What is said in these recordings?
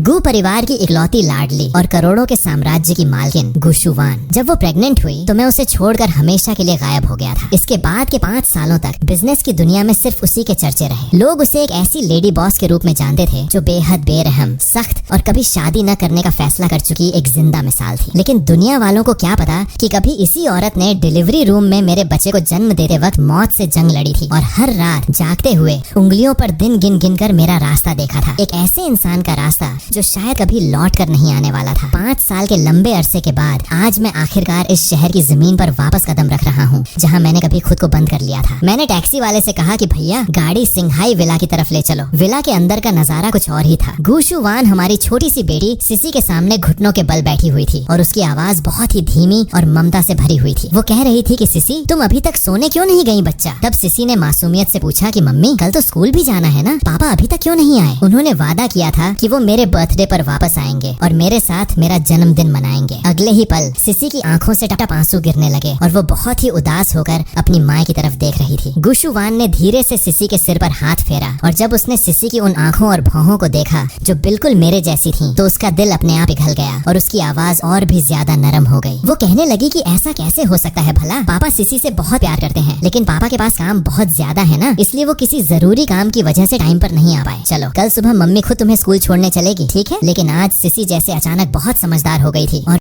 गू परिवार की इकलौती लाडली और करोड़ों के साम्राज्य की मालकिन गुशु वान जब वो प्रेग्नेंट हुई तो मैं उसे छोड़कर हमेशा के लिए गायब हो गया था। इसके बाद के 5 सालों तक बिजनेस की दुनिया में सिर्फ उसी के चर्चे रहे। लोग उसे एक ऐसी लेडी बॉस के रूप में जानते थे जो बेहद बेरहम, सख्त और कभी शादी न करने का फैसला कर चुकी एक जिंदा मिसाल थी। लेकिन दुनिया वालों को क्या पता कि कभी इसी औरत ने डिलीवरी रूम में मेरे बच्चे को जन्म देते वक्त मौत से जंग लड़ी थी और हर रात जागते हुए उंगलियों पर दिन गिन गिन कर मेरा रास्ता देखा था। एक ऐसे इंसान का रास्ता जो शायद कभी लौट कर नहीं आने वाला था। 5 साल के लंबे अरसे के बाद आज मैं आखिरकार इस शहर की जमीन पर वापस कदम रख रहा हूँ जहाँ मैंने कभी खुद को बंद कर लिया था। मैंने टैक्सी वाले से कहा कि भैया गाड़ी सिंघाई विला की तरफ ले चलो। विला के अंदर का नजारा कुछ और ही था। गुशु वान हमारी छोटी सी बेटी सिसी के सामने घुटनों के बल बैठी हुई थी और उसकी आवाज बहुत ही धीमी और ममता से भरी हुई थी। वो कह रही थी कि सिसी तुम अभी तक सोने क्यों नहीं गई बच्चा। तब सिसी ने मासूमियत से पूछा कि मम्मी कल तो स्कूल भी जाना है ना, पापा अभी तक क्यों नहीं आए। उन्होंने वादा किया था कि वो मेरे बर्थडे पर वापस आएंगे और मेरे साथ मेरा जन्मदिन मनाएंगे। अगले ही पल सिसी की आंखों से टप आंसू गिरने लगे और वो बहुत ही उदास होकर अपनी माँ की तरफ देख रही थी। गुशु वान ने धीरे से सिसी के सिर पर हाथ फेरा और जब उसने सिसी की उन आंखों और भौहों को देखा जो बिल्कुल मेरे जैसी थी तो उसका दिल अपने आप पिघल गया और उसकी आवाज और भी ज्यादा नरम हो गई। वो कहने लगी कि ऐसा कैसे हो सकता है भला, पापा सिसी से बहुत प्यार करते हैं लेकिन पापा के पास काम बहुत ज्यादा है ना, इसलिए वो किसी जरूरी काम की वजह से टाइम पर नहीं आ पाए। चलो कल सुबह मम्मी खुद तुम्हें स्कूल छोड़ने चलेगी, ठीक है। लेकिन आज सिसी जैसे अचानक बहुत समझदार हो गई थी और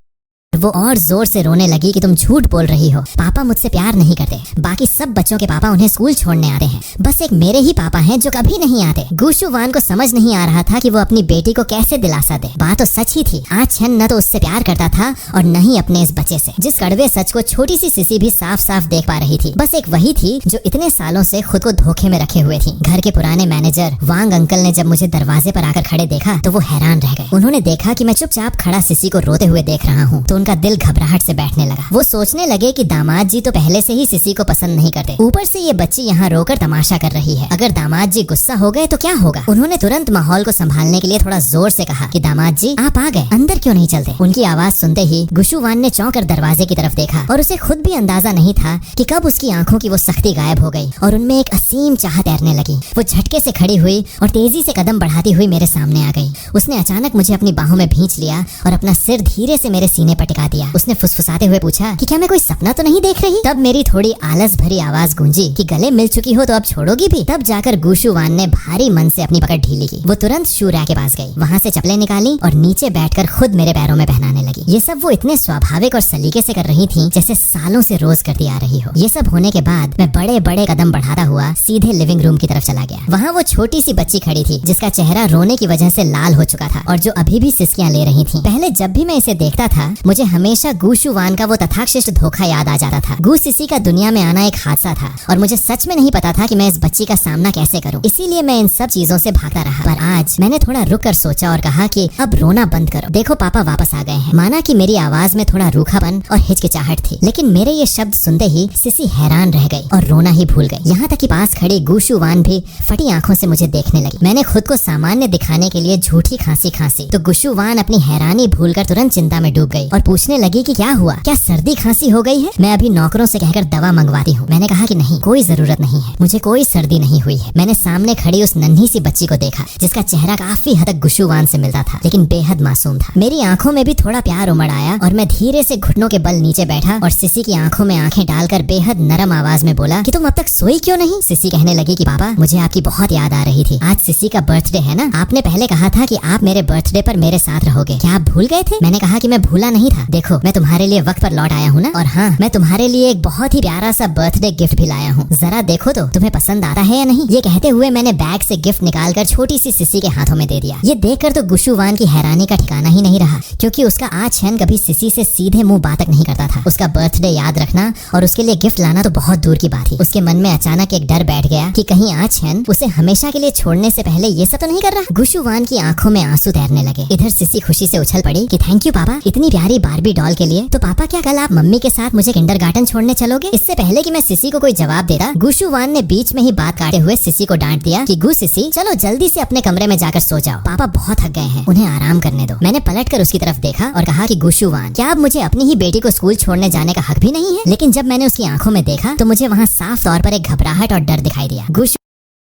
वो और जोर से रोने लगी कि तुम झूठ बोल रही हो, पापा मुझसे प्यार नहीं करते। बाकी सब बच्चों के पापा उन्हें स्कूल छोड़ने आते हैं, बस एक मेरे ही पापा हैं जो कभी नहीं आते। गुशु वान को समझ नहीं आ रहा था कि वो अपनी बेटी को कैसे दिलासा दे। बात तो सच ही थी, आज छन न तो उससे प्यार करता था और न ही अपने इस बच्चे से, जिस कड़वे सच को छोटी सी सिसी भी साफ साफ देख पा रही थी। बस एक वही थी जो इतने सालों से खुद को धोखे में रखे हुए थी। घर के पुराने मैनेजर वांग अंकल ने जब मुझे दरवाजे पर आकर खड़े देखा तो वो हैरान रह गए। उन्होंने देखा कि मैं चुपचाप खड़ा सिसी को रोते हुए देख रहा हूँ तो उनका दिल घबराहट से बैठने लगा। वो सोचने लगे कि दामाद जी तो पहले से ही सिसी को पसंद नहीं करते, ऊपर से ये बच्ची यहाँ रोकर तमाशा कर रही है। अगर दामाद जी गुस्सा हो गए तो क्या होगा। उन्होंने तुरंत माहौल को संभालने के लिए थोड़ा जोर से कहा कि दामाद जी आप आ गए, अंदर क्यों नहीं चलते। उनकी आवाज सुनते ही गुशु वान ने चौंक कर दरवाजे की तरफ देखा और उसे खुद भी अंदाजा नहीं था कि कब उसकी आंखों की वो सख्ती गायब हो गई और उनमें एक असीम चाह तैरने लगी। वो झटके से खड़ी हुई और तेजी से कदम बढ़ाती हुई मेरे सामने आ गई। उसने अचानक मुझे अपनी बाहों में भींच लिया और अपना सिर धीरे से मेरे सीने पर टिका दिया। उसने फुसफुसाते हुए पूछा कि क्या मैं कोई सपना तो नहीं देख रही। तब मेरी थोड़ी आलस भरी आवाज गूंजी कि गले मिल चुकी हो तो अब छोड़ोगी भी। तब जाकर गुशु वान ने भारी मन से अपनी पकड़ ढीली की। वो तुरंत शू रैक के पास गई, वहाँ से चप्पलें निकाली और नीचे बैठकर खुद मेरे पैरों में पहनाने लगी। ये सब वो इतने स्वाभाविक और सलीके से कर रही थी जैसे सालों से रोज करती आ रही हो। ये सब होने के बाद मैं बड़े बड़े कदम बढ़ाता हुआ सीधे लिविंग रूम की तरफ चला गया। वहाँ वो छोटी सी बच्ची खड़ी थी जिसका चेहरा रोने की वजह से लाल हो चुका था और जो अभी भी सिसकियां ले रही थी। पहले जब भी मैं इसे देखता था मुझे हमेशा गुशु वान का वो तथाकथित धोखा याद आ जाता था। गू सिसी का दुनिया में आना एक हादसा था और मुझे सच में नहीं पता था कि मैं इस बच्ची का सामना कैसे करूं। इसीलिए मैं इन सब चीजों से भागता रहा। पर आज मैंने थोड़ा रुक कर सोचा और कहा कि अब रोना बंद करो, देखो पापा वापस आ गए हैं। माना कि मेरी आवाज में थोड़ा रूखापन और हिचकिचाहट थी, लेकिन मेरे ये शब्द सुनते ही सिसी हैरान रह गई और रोना ही भूल गई। यहाँ तक कि पास खड़ी गुशु वान भी फटी आंखों से मुझे देखने लगी। मैंने खुद को सामान्य दिखाने के लिए झूठी खांसी तो गुशु वान अपनी हैरानी भूलकर तुरंत चिंता में डूब गई और पूछने लगी कि क्या हुआ, क्या सर्दी खांसी हो गई है। मैं अभी नौकरों से कहकर दवा मंगवाती हूँ। मैंने कहा कि नहीं, कोई जरूरत नहीं है, मुझे कोई सर्दी नहीं हुई है। मैंने सामने खड़ी उस नन्ही सी बच्ची को देखा जिसका चेहरा काफी हद तक गुशु वान से मिलता था लेकिन बेहद मासूम था। मेरी आंखों में भी थोड़ा प्यार उमड़ आया और मैं धीरे से घुटनों के बल नीचे बैठा और सिसी की आंखों में आंखें डालकर बेहद नरम आवाज में बोला कि तुम अब तक सोई क्यों नहीं। सिसी कहने लगी कि पापा मुझे आपकी बहुत याद आ रही थी। आज सिसी का बर्थडे है ना, आपने पहले कहा था कि आप मेरे बर्थडे पर मेरे साथ रहोगे, क्या आप भूल गए थे। मैंने कहा कि मैं भूला नहीं था, देखो मैं तुम्हारे लिए वक्त पर लौट आया हूँ ना, और हाँ मैं तुम्हारे लिए एक बहुत ही प्यारा सा बर्थडे गिफ्ट भी लाया हूँ, जरा देखो तो तुम्हें पसंद आता है या नहीं। ये कहते हुए मैंने बैग से गिफ्ट निकालकर छोटी सी सिसी के हाथों में दे दिया। ये देखकर तो गुशु वान की हैरानी का ठिकाना ही नहीं रहा क्योंकि उसका आज छन कभी सिसी से सीधे मुंह बात तक नहीं करता था। उसका बर्थडे याद रखना और उसके लिए गिफ्ट लाना तो बहुत दूर की बात थी। उसके मन में अचानक एक डर बैठ गया कि कहीं आज छन उसे हमेशा के लिए छोड़ने से पहले ये सब तो नहीं कर रहा। गुशु वान की आंखों में आंसू तैरने लगे। इधर सिसी खुशी से उछल पड़ी कि थैंक यू पापा, इतनी प्यारी बारबी डॉल के लिए। तो पापा क्या कल आप मम्मी के साथ मुझे किंडरगार्टन छोड़ने चलोगे। इससे पहले कि मैं सिसी को कोई जवाब देता गुशु वान ने बीच में ही बात काटे हुए सिसी को डांट दिया कि गु सिसी चलो जल्दी से अपने कमरे में जाकर सो जाओ, पापा बहुत थक गए हैं, उन्हें आराम करने दो। मैंने पलट कर उसकी तरफ देखा और कहा कि गुशु वान क्या अब मुझे अपनी ही बेटी को स्कूल छोड़ने जाने का हक भी नहीं है। लेकिन जब मैंने उसकी आंखों में देखा तो मुझे वहाँ साफ तौर पर एक घबराहट और डर दिखाई दिया। गुशु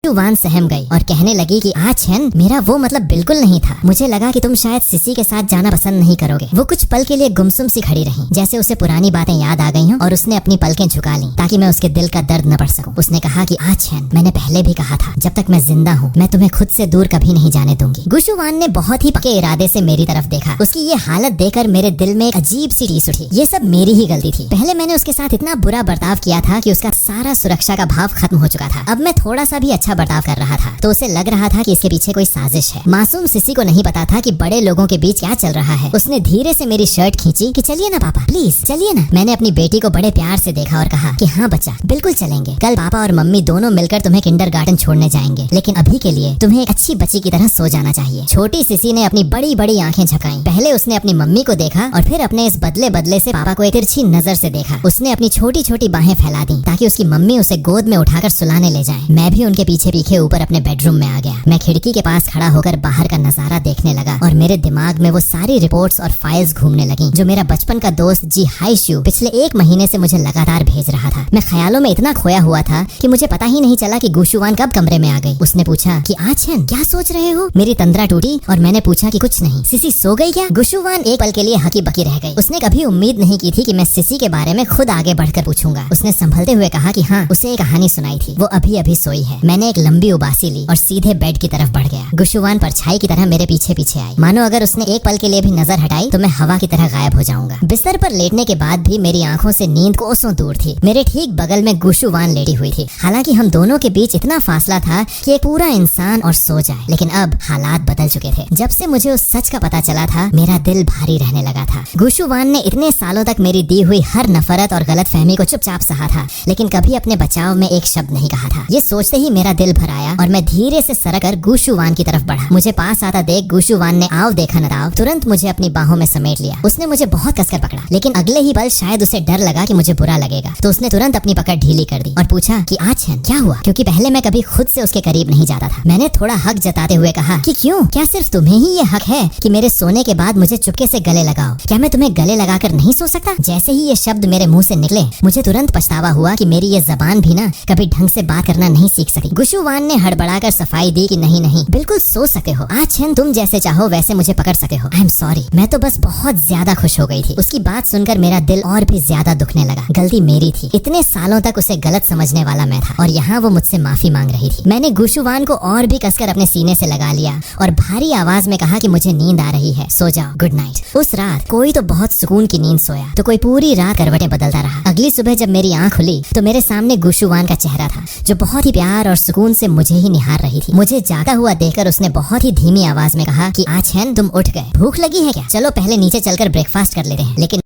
गुशुवान सहम गई और कहने लगी कि छेन, मेरा वो मतलब बिल्कुल नहीं था। मुझे लगा कि तुम शायद सिसी के साथ जाना पसंद नहीं करोगे। वो कुछ पल के लिए गुमसुम सी खड़ी रही, जैसे उसे पुरानी बातें याद आ गई हों, और उसने अपनी पलकें झुका ली ताकि मैं उसके दिल का दर्द न पढ़ सकूं। उसने कहा कि छेन, मैंने पहले भी कहा था, जब तक मैं जिंदा हूँ मैं तुम्हें खुद से दूर कभी नहीं जाने दूंगी। गुशुवान ने बहुत ही पक्के इरादे से मेरी तरफ देखा। उसकी ये हालत देखकर मेरे दिल में एक अजीब सी टीस उठी। ये सब मेरी ही गलती थी। पहले मैंने उसके साथ इतना बुरा बर्ताव किया था कि उसका सारा सुरक्षा का भाव खत्म हो चुका था। अब मैं थोड़ा सा भी अच्छा बर्ताव कर रहा था तो उसे लग रहा था कि इसके पीछे कोई साजिश है। मासूम सिसी को नहीं पता था कि बड़े लोगों के बीच क्या चल रहा है। उसने धीरे से मेरी शर्ट खींची कि चलिए ना पापा, प्लीज चलिए ना। मैंने अपनी बेटी को बड़े प्यार से देखा और कहा कि हाँ बच्चा, बिल्कुल चलेंगे। कल पापा और मम्मी दोनों मिलकर तुम्हें किंडरगार्टन छोड़ने जाएंगे, लेकिन अभी के लिए तुम्हें एक अच्छी बच्ची की तरह सो जाना चाहिए। छोटी सिसी ने अपनी बड़ी बड़ी आंखें झपकाई। पहले उसने अपनी मम्मी को देखा और फिर अपने इस बदले बदले से पापा को एक तिरछी नजर से देखा। उसने अपनी छोटी छोटी बाहें फैला दी ताकि उसकी मम्मी उसे गोद में उठाकर सुलाने ले जाए। मैं भी उनके पीछे पीछे ऊपर अपने बेडरूम में आ गया। मैं खिड़की के पास खड़ा होकर बाहर का नजारा देखने लगा और मेरे दिमाग में वो सारी रिपोर्ट्स और फाइल्स घूमने लगी जो मेरा बचपन का दोस्त जी हाईशू पिछले 1 महीने से मुझे लगातार भेज रहा था। मैं ख्यालों में इतना खोया हुआ था कि मुझे पता ही नहीं चला कि गुशुवान कब कमरे में आ गई। उसने पूछा कि छेन, क्या सोच रहे हो? मेरी तंद्रा टूटी और मैंने पूछा कि कुछ नहीं। सिसी सो गई क्या? गुशुवान एक पल के लिए हकी बकी रह गई। उसने कभी उम्मीद नहीं की थी कि मैं सिसी के बारे में खुद आगे बढ़कर पूछूंगा। उसने संभलते हुए कहा कि हाँ, उसे एक कहानी सुनाई थी, वो अभी अभी सोई है। मैंने एक लंबी उबासी ली और सीधे बेड की तरफ बढ़ गया। गुशुवान परछाई की तरह मेरे पीछे पीछे आई, मानो अगर उसने एक पल के लिए भी नजर हटाई तो मैं हवा की तरह गायब हो जाऊंगा। बिस्तर पर लेटने के बाद भी मेरी आंखों से नींद कोसों दूर थी। मेरे ठीक बगल में गुशुवान लेटी हुई थी। हालांकि हम दोनों के बीच इतना फासला था कि एक पूरा इंसान और सो जाए, लेकिन अब हालात बदल चुके थे। जब से मुझे उस सच का पता चला था, मेरा दिल भारी रहने लगा था। गुशुवान ने इतने सालों तक मेरी दी हुई हर नफरत और गलतफहमी को चुपचाप सहा था, लेकिन कभी अपने बचाव में एक शब्द नहीं कहा था। ये सोचते ही मेरा दिल भर आया और मैं धीरे से सरककर गुशुवान की तरफ बढ़ा। मुझे पास आता देख गुशुवान ने आओ देखा न दाव तुरंत मुझे अपनी बाहों में समेट लिया। उसने मुझे बहुत कसकर पकड़ा, लेकिन अगले ही पल शायद उसे डर लगा कि मुझे बुरा लगेगा, तो उसने तुरंत अपनी पकड़ ढीली कर दी और पूछा कि छेन, क्या हुआ? क्योंकि पहले मैं कभी खुद से उसके करीब नहीं जाता था। मैंने थोड़ा हक जताते हुए कहा कि क्यों, क्या सिर्फ तुम्हें ही ये हक है कि मेरे सोने के बाद मुझे चुपके से गले लगाओ? क्या मैं तुम्हें गले लगाकर नहीं सो सकता? जैसे ही ये शब्द मेरे मुंह से निकले, मुझे तुरंत पछतावा हुआ कि मेरी ये जबान भी ना कभी ढंग से बात करना नहीं सीख सकी। गुशुवान ने हड़बड़ाकर सफाई दी कि नहीं नहीं, बिल्कुल सो सकते हो छेन, तुम जैसे चाहो वैसे मुझे पकड़ सकते हो। I am sorry. मैं तो बस बहुत ज्यादा खुश हो गई थी। उसकी बात सुनकर मेरा दिल और भी ज्यादा दुखने लगा। गलती मेरी थी। इतने सालों तक उसे गलत समझने वाला मैं था और यहाँ वो मुझसे माफी मांग रही थी। मैंने गुशुवान को और भी कसकर अपने सीने से लगा लिया और भारी आवाज में कहा कि मुझे नींद आ रही है, सो जाओ, गुड नाइट। उस रात कोई तो बहुत सुकून की नींद सोया तो कोई पूरी रात करवटें बदलता रहा। अगली सुबह जब मेरी आंख खुली तो मेरे सामने गुशुवान का चेहरा था जो बहुत ही प्यार और सुकून से मुझे ही निहार रही थी। मुझे जागा हुआ देखकर उसने बहुत ही धीमी आवाज में कहा कि छेन, तुम उठ गए, भूख लगी है क्या? चलो पहले नीचे चलकर ब्रेकफास्ट कर लेते हैं। लेकिन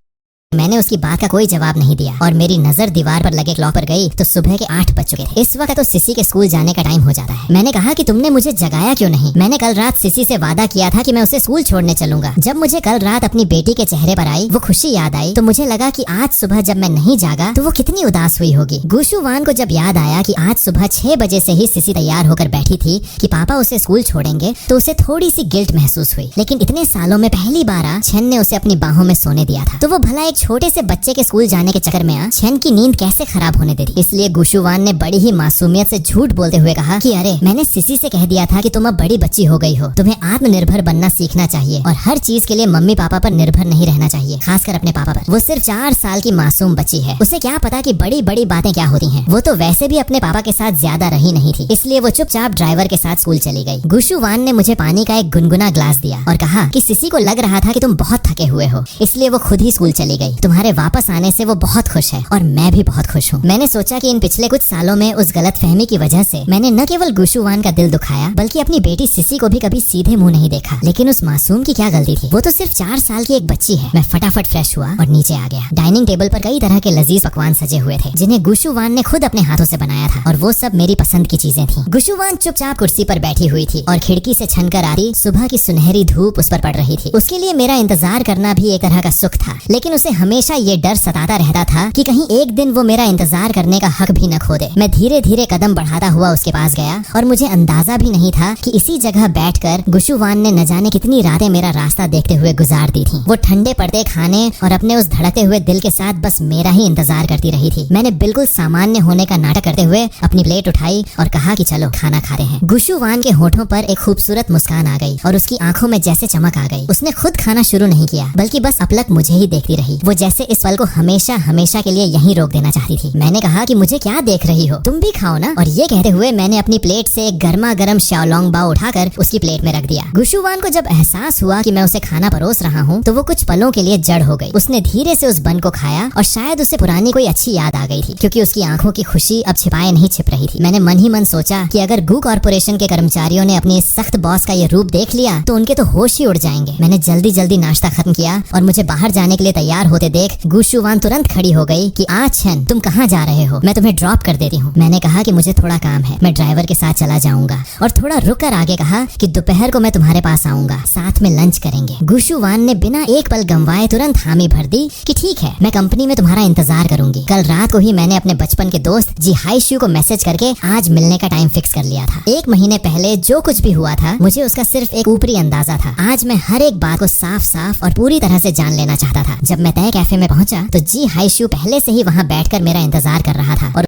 मैंने उसकी बात का कोई जवाब नहीं दिया और मेरी नजर दीवार पर लगे क्लॉक पर गई तो सुबह के 8 बज चुके थे। इस वक्त तो सिसी के स्कूल जाने का टाइम हो जाता है। मैंने कहा कि तुमने मुझे जगाया क्यों नहीं? मैंने कल रात सिसी से वादा किया था कि मैं उसे स्कूल छोड़ने चलूंगा। जब मुझे कल रात अपनी बेटी के चेहरे पर आई वो खुशी याद आई तो मुझे लगा कि आज सुबह जब मैं नहीं जागा तो वो कितनी उदास हुई होगी। गुशुवान को जब याद आया कि आज सुबह 6 बजे से ही सिसी तैयार होकर बैठी थी कि पापा उसे स्कूल छोड़ेंगे तो उसे थोड़ी सी गिल्ट महसूस हुई। लेकिन इतने सालों में पहली बार छेन ने उसे अपनी बाहों में सोने दिया था, तो वो भला एक छोटे से बच्चे स्कूल जाने के चक्कर में छेन की नींद कैसे खराब होने दे दी। इसलिए गुशुवान ने बड़ी ही मासूमियत से झूठ बोलते हुए कहा कि अरे, मैंने सिसी से कह दिया था कि तुम अब बड़ी बच्ची हो गई हो, तुम्हें आत्मनिर्भर बनना सीखना चाहिए और हर चीज के लिए मम्मी पापा पर निर्भर नहीं रहना चाहिए, खासकर अपने पापा पर। वो सिर्फ 4 साल की मासूम बच्ची है, उसे क्या पता कि बड़ी बड़ी बातें क्या होती हैं। वो तो वैसे भी अपने पापा के साथ ज्यादा रही नहीं थी, इसलिए वो चुपचाप ड्राइवर के साथ स्कूल चली गई। गुशुवान ने मुझे पानी का एक गुनगुना ग्लास दिया और कहा कि सिसी को लग रहा था कि तुम बहुत थके हुए हो, इसलिए वो खुद ही स्कूल चली गई। तुम्हारे वापस आने से वो बहुत खुश है और मैं भी बहुत खुश हूँ। मैंने सोचा कि इन पिछले कुछ सालों में उस गलतफहमी की वजह से मैंने न केवल गुशुवान का दिल दुखाया बल्कि अपनी बेटी सिसी को भी कभी सीधे मुंह नहीं देखा। लेकिन उस मासूम की क्या गलती थी? वो तो सिर्फ 4 साल की एक बच्ची है। मैं फटाफट फ्रेश हुआ और नीचे आ गया। डाइनिंग टेबल पर कई तरह के लजीज पकवान सजे हुए थे जिन्हें गुशुवान ने खुद अपने हाथों से बनाया था और वो सब मेरी पसंद की चीजें थी। गुशुवान चुपचाप कुर्सी पर बैठी हुई थी और खिड़की से छनकर आती सुबह की सुनहरी धूप उस पर पड़ रही थी। उसके लिए मेरा इंतजार करना भी एक तरह का सुख था, लेकिन उसे हमेशा ये डर सताता रहता था कि कहीं एक दिन वो मेरा इंतजार करने का हक भी न खो दे। मैं धीरे धीरे कदम बढ़ाता हुआ उसके पास गया और मुझे अंदाजा भी नहीं था कि इसी जगह बैठकर गुशुवान ने न जाने कितनी रातें मेरा रास्ता देखते हुए गुजार दी थी। वो ठंडे पड़ते खाने और अपने उस धड़कते हुए दिल के साथ बस मेरा ही इंतजार करती रही थी। मैंने बिल्कुल सामान्य होने का नाटक करते हुए अपनी प्लेट उठाई और कहा कि चलो खाना खाते हैं। गुशुवान के होठों पर एक खूबसूरत मुस्कान आ गई और उसकी आंखों में जैसे चमक आ गई। उसने खुद खाना शुरू नहीं किया बल्कि बस अपलक मुझे ही देखती रही। वो जैसे इस पल को हमेशा हमेशा के लिए यहीं रोक देना चाहती थी। मैंने कहा कि मुझे क्या देख रही हो, तुम भी खाओ ना। और ये कहते हुए मैंने अपनी प्लेट से एक गर्मा गर्म शाओलोंग बाओ उठाकर उसकी प्लेट में रख दिया। गुशुवान को जब एहसास हुआ कि मैं उसे खाना परोस रहा हूँ तो वो कुछ पलों के लिए जड़ हो गई। उसने धीरे से उस बन को खाया और शायद उसे पुरानी कोई अच्छी याद आ गई थी, क्योंकि उसकी आंखों की खुशी अब छिपाए नहीं छिप रही थी। मैंने मन ही मन सोचा कि अगर गू कॉर्पोरेशन के कर्मचारियों ने अपने इस सख्त बॉस का ये रूप देख लिया तो उनके तो होश ही उड़ जाएंगे। मैंने जल्दी जल्दी नाश्ता खत्म किया और मुझे बाहर जाने के लिए तैयार होते देख गुशुवान तुरंत खड़ी हो गई कि छन तुम कहाँ जा रहे हो, मैं तुम्हें ड्रॉप कर देती हूँ। मैंने कहा कि मुझे थोड़ा काम है, मैं ड्राइवर के साथ चला जाऊंगा। और थोड़ा रुक कर आगे कहा कि दोपहर को मैं तुम्हारे पास आऊंगा, साथ में लंच करेंगे। गुशुवान ने बिना एक पल गंवाए तुरंत हामी भर दी कि ठीक है, मैं कंपनी में तुम्हारा इंतजार करूंगी। कल रात को ही मैंने अपने बचपन के दोस्त जी हाईशू को मैसेज करके आज मिलने का टाइम फिक्स कर लिया था। 1 महीने पहले जो कुछ भी हुआ था मुझे उसका सिर्फ एक ऊपरी अंदाजा था। आज मैं हर एक बात को साफ साफ और पूरी तरह से जान लेना चाहता था। जब मैं तय कैफे में पहुंचा तो जी हाईशू पहले से ही वहाँ बैठकर मेरा इंतजार कर रहा था और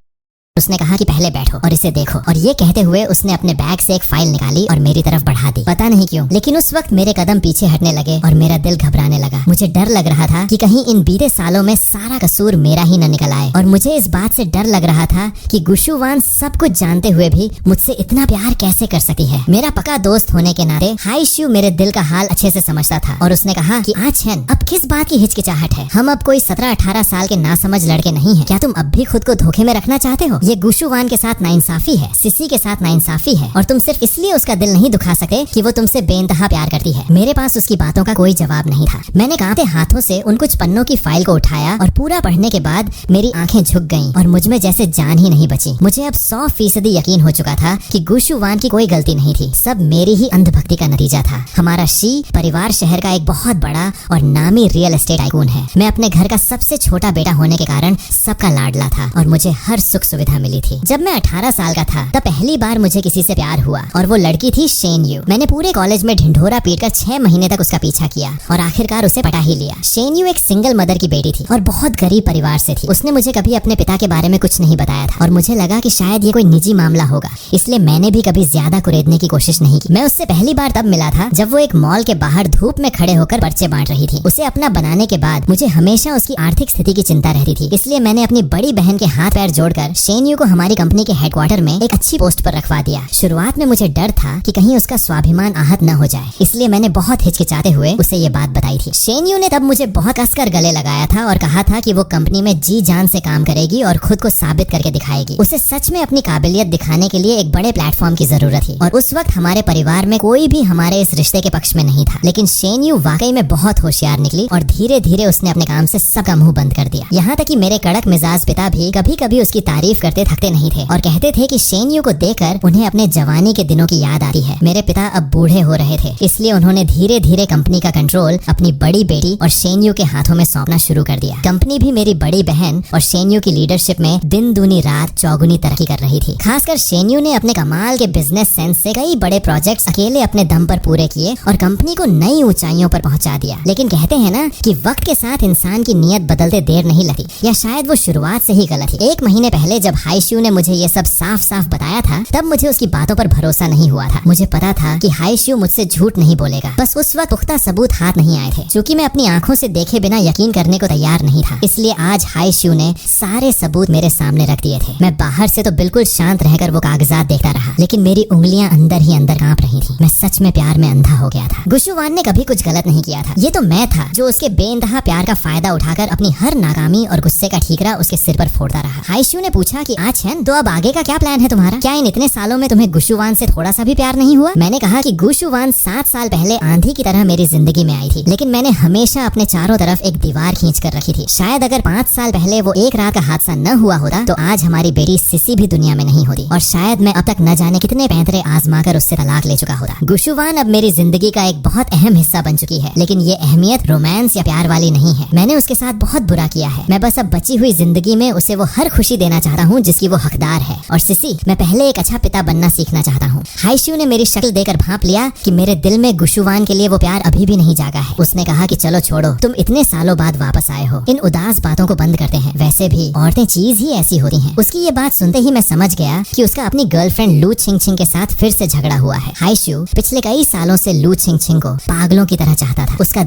उसने कहा कि पहले बैठो और इसे देखो। और ये कहते हुए उसने अपने बैग से एक फाइल निकाली और मेरी तरफ बढ़ा दी। पता नहीं क्यों, लेकिन उस वक्त मेरे कदम पीछे हटने लगे और मेरा दिल घबराने लगा। मुझे डर लग रहा था कि कहीं इन बीते सालों में सारा कसूर मेरा ही न निकल आए। और मुझे इस बात से डर लग रहा था कि गुशुवान सब कुछ जानते हुए भी मुझसे इतना प्यार कैसे कर सकती है। मेरा पक्का दोस्त होने के नाते हाईशू मेरे दिल का हाल अच्छे से समझता था और उसने कहा कि छन अब किस बात की हिचकिचाहट है, हम अब कोई 17-18 साल के नासमझ लड़के नहीं है। क्या तुम अब भी खुद को धोखे में रखना चाहते हो? ये गुशुवान के साथ नाइंसाफी है, सिसी के साथ नाइंसाफी है और तुम सिर्फ इसलिए उसका दिल नहीं दुखा सकते कि वो तुमसे बेइंतहा प्यार करती है। मेरे पास उसकी बातों का कोई जवाब नहीं था। मैंने कांपते हाथों से उन कुछ पन्नों की फाइल को उठाया और पूरा पढ़ने के बाद मेरी आंखें झुक गईं और मुझ में जैसे जान ही नहीं बची। मुझे अब 100% यकीन हो चुका था कि गुशुवान की कोई गलती नहीं थी, सब मेरी ही अंधभक्ति का नतीजा था। हमारा शी परिवार शहर का एक बहुत बड़ा और नामी रियल एस्टेट टाइकून है। मैं अपने घर का सबसे छोटा बेटा होने के कारण सबका लाडला था और मुझे हर सुख सुविधा मिली थी। जब मैं 18 साल का था तब पहली बार मुझे किसी से प्यार हुआ और वो लड़की थी शेन यू। मैंने पूरे कॉलेज में ढिंढोरा पीटकर 6 महीने तक उसका पीछा किया और आखिरकार उसे पटा ही लिया। शेन यू एक सिंगल मदर की बेटी थी और बहुत गरीब परिवार से थी। उसने मुझे कभी अपने पिता के बारे में कुछ नहीं बताया था और मुझे लगा कि शायद ये कोई निजी मामला होगा, इसलिए मैंने भी कभी ज्यादा कुरेदने की कोशिश नहीं की। मैं उससे पहली बार तब मिला था जब वो एक मॉल के बाहर धूप में खड़े होकर पर्चे बांट रही थी। उसे अपना बनाने के बाद मुझे हमेशा उसकी आर्थिक स्थिति की चिंता रहती थी, इसलिए मैंने अपनी बड़ी बहन के हाथ पैर जोड़कर शेन यू को हमारी कंपनी के हेडक्वार्टर में एक अच्छी पोस्ट पर रखवा दिया। शुरुआत में मुझे डर था कि कहीं उसका स्वाभिमान आहत न हो जाए, इसलिए मैंने बहुत हिचकिचाते हुए उसे ये बात बताई थी। शेन यू ने तब मुझे बहुत कसकर गले लगाया था और कहा था कि वो कंपनी में जी जान से काम करेगी और खुद को साबित करके दिखाएगी। उसे सच में अपनी काबिलियत दिखाने के लिए एक बड़े प्लेटफॉर्म की जरूरत थी और उस वक्त हमारे परिवार में कोई भी हमारे इस रिश्ते के पक्ष में नहीं था। लेकिन शेन यू वाकई में बहुत होशियार निकली और धीरे धीरे उसने अपने काम से सबका मुंह बंद कर दिया। यहाँ तक कि मेरे कड़क मिजाज पिता भी कभी कभी उसकी तारीफ करते थकते नहीं थे और कहते थे कि शेन यू को देखकर उन्हें अपने जवानी के दिनों की याद आती है। मेरे पिता अब बूढ़े हो रहे थे, इसलिए उन्होंने धीरे धीरे कंपनी का कंट्रोल अपनी बड़ी बेटी और शेन यू के हाथों में सौंपना शुरू कर दिया। कंपनी भी मेरी बड़ी बहन और शेन यू की लीडरशिप में दिन दूनी रात चौगुनी तरक्की कर रही थी। खासकर शेन यू ने अपने कमाल के बिजनेस सेंस से कई बड़े प्रोजेक्ट्स अकेले अपने दम पर पूरे किए और कंपनी को नई ऊंचाइयों पर पहुंचा दिया। लेकिन कहते हैं ना कि वक्त के साथ इंसान की नीयत बदलते देर नहीं लगती, या शायद वो शुरुआत से ही गलत थी। 1 महीने पहले जब हाईशू ने मुझे ये सब साफ साफ बताया था तब मुझे उसकी बातों पर भरोसा नहीं हुआ था। मुझे पता था कि हाईशू मुझसे झूठ नहीं बोलेगा, बस उस वक्त पुख्ता सबूत हाथ नहीं आए थे। क्योंकि मैं अपनी आंखों से देखे बिना यकीन करने को तैयार नहीं था, इसलिए आज हाईशू ने सारे सबूत मेरे सामने रख दिए थे। मैं बाहर से तो बिल्कुल शांत रहकर वो कागजात देखता रहा, लेकिन मेरी उंगलियां अंदर ही अंदर कांप रही थी। मैं सच में प्यार में अंधा हो गया था। गुशुवान ने कभी कुछ गलत नहीं किया था, ये तो मैं था जो उसके बेइंतहा प्यार का फायदा उठाकर अपनी हर नाकामी और गुस्से का ठीकरा उसके सिर पर फोड़ता रहा। हाईशू ने पूछा कि कि आचन तो अब आगे का क्या प्लान है तुम्हारा? क्या इन इतने सालों में तुम्हें गुशुवान से थोड़ा सा भी प्यार नहीं हुआ? मैंने कहा कि गुशुवान 7 साल पहले आंधी की तरह मेरी जिंदगी में आई थी, लेकिन मैंने हमेशा अपने चारों तरफ एक दीवार खींच कर रखी थी। शायद अगर 5 साल पहले वो एक रात का हादसा न हुआ होता तो आज हमारी बेटी सिसी भी दुनिया में नहीं होती, और शायद मैं अब तक न जाने कितने पैंतरे आजमा कर उससे तलाक ले चुका होता। गुशुवान अब मेरी जिंदगी का एक बहुत अहम हिस्सा बन चुकी है, लेकिन ये अहमियत रोमांस या प्यार वाली नहीं है। मैंने उसके साथ बहुत बुरा किया है। मैं बस अब बची हुई जिंदगी में उसे वो हर खुशी देना चाहता हूँ जिसकी वो हकदार है। और सिसी, मैं पहले एक अच्छा पिता बनना सीखना चाहता हूँ। हाइशू ने मेरी शक्ल देकर भांप लिया कि मेरे दिल में गुशुवान के लिए वो प्यार अभी भी नहीं जागा है। उसने कहा कि चलो छोड़ो, तुम इतने सालों बाद वापस आए हो, इन उदास बातों को बंद करते हैं। वैसे भी औरतें चीज ही ऐसी होती हैं। उसकी ये बात सुनते ही मैं समझ गया कि उसका अपनी गर्लफ्रेंड लू छिंग छिंग के साथ फिर से झगड़ा हुआ है। हाइशू पिछले कई सालों से लू छिंग छिंग को पागलों की तरह चाहता था। उसका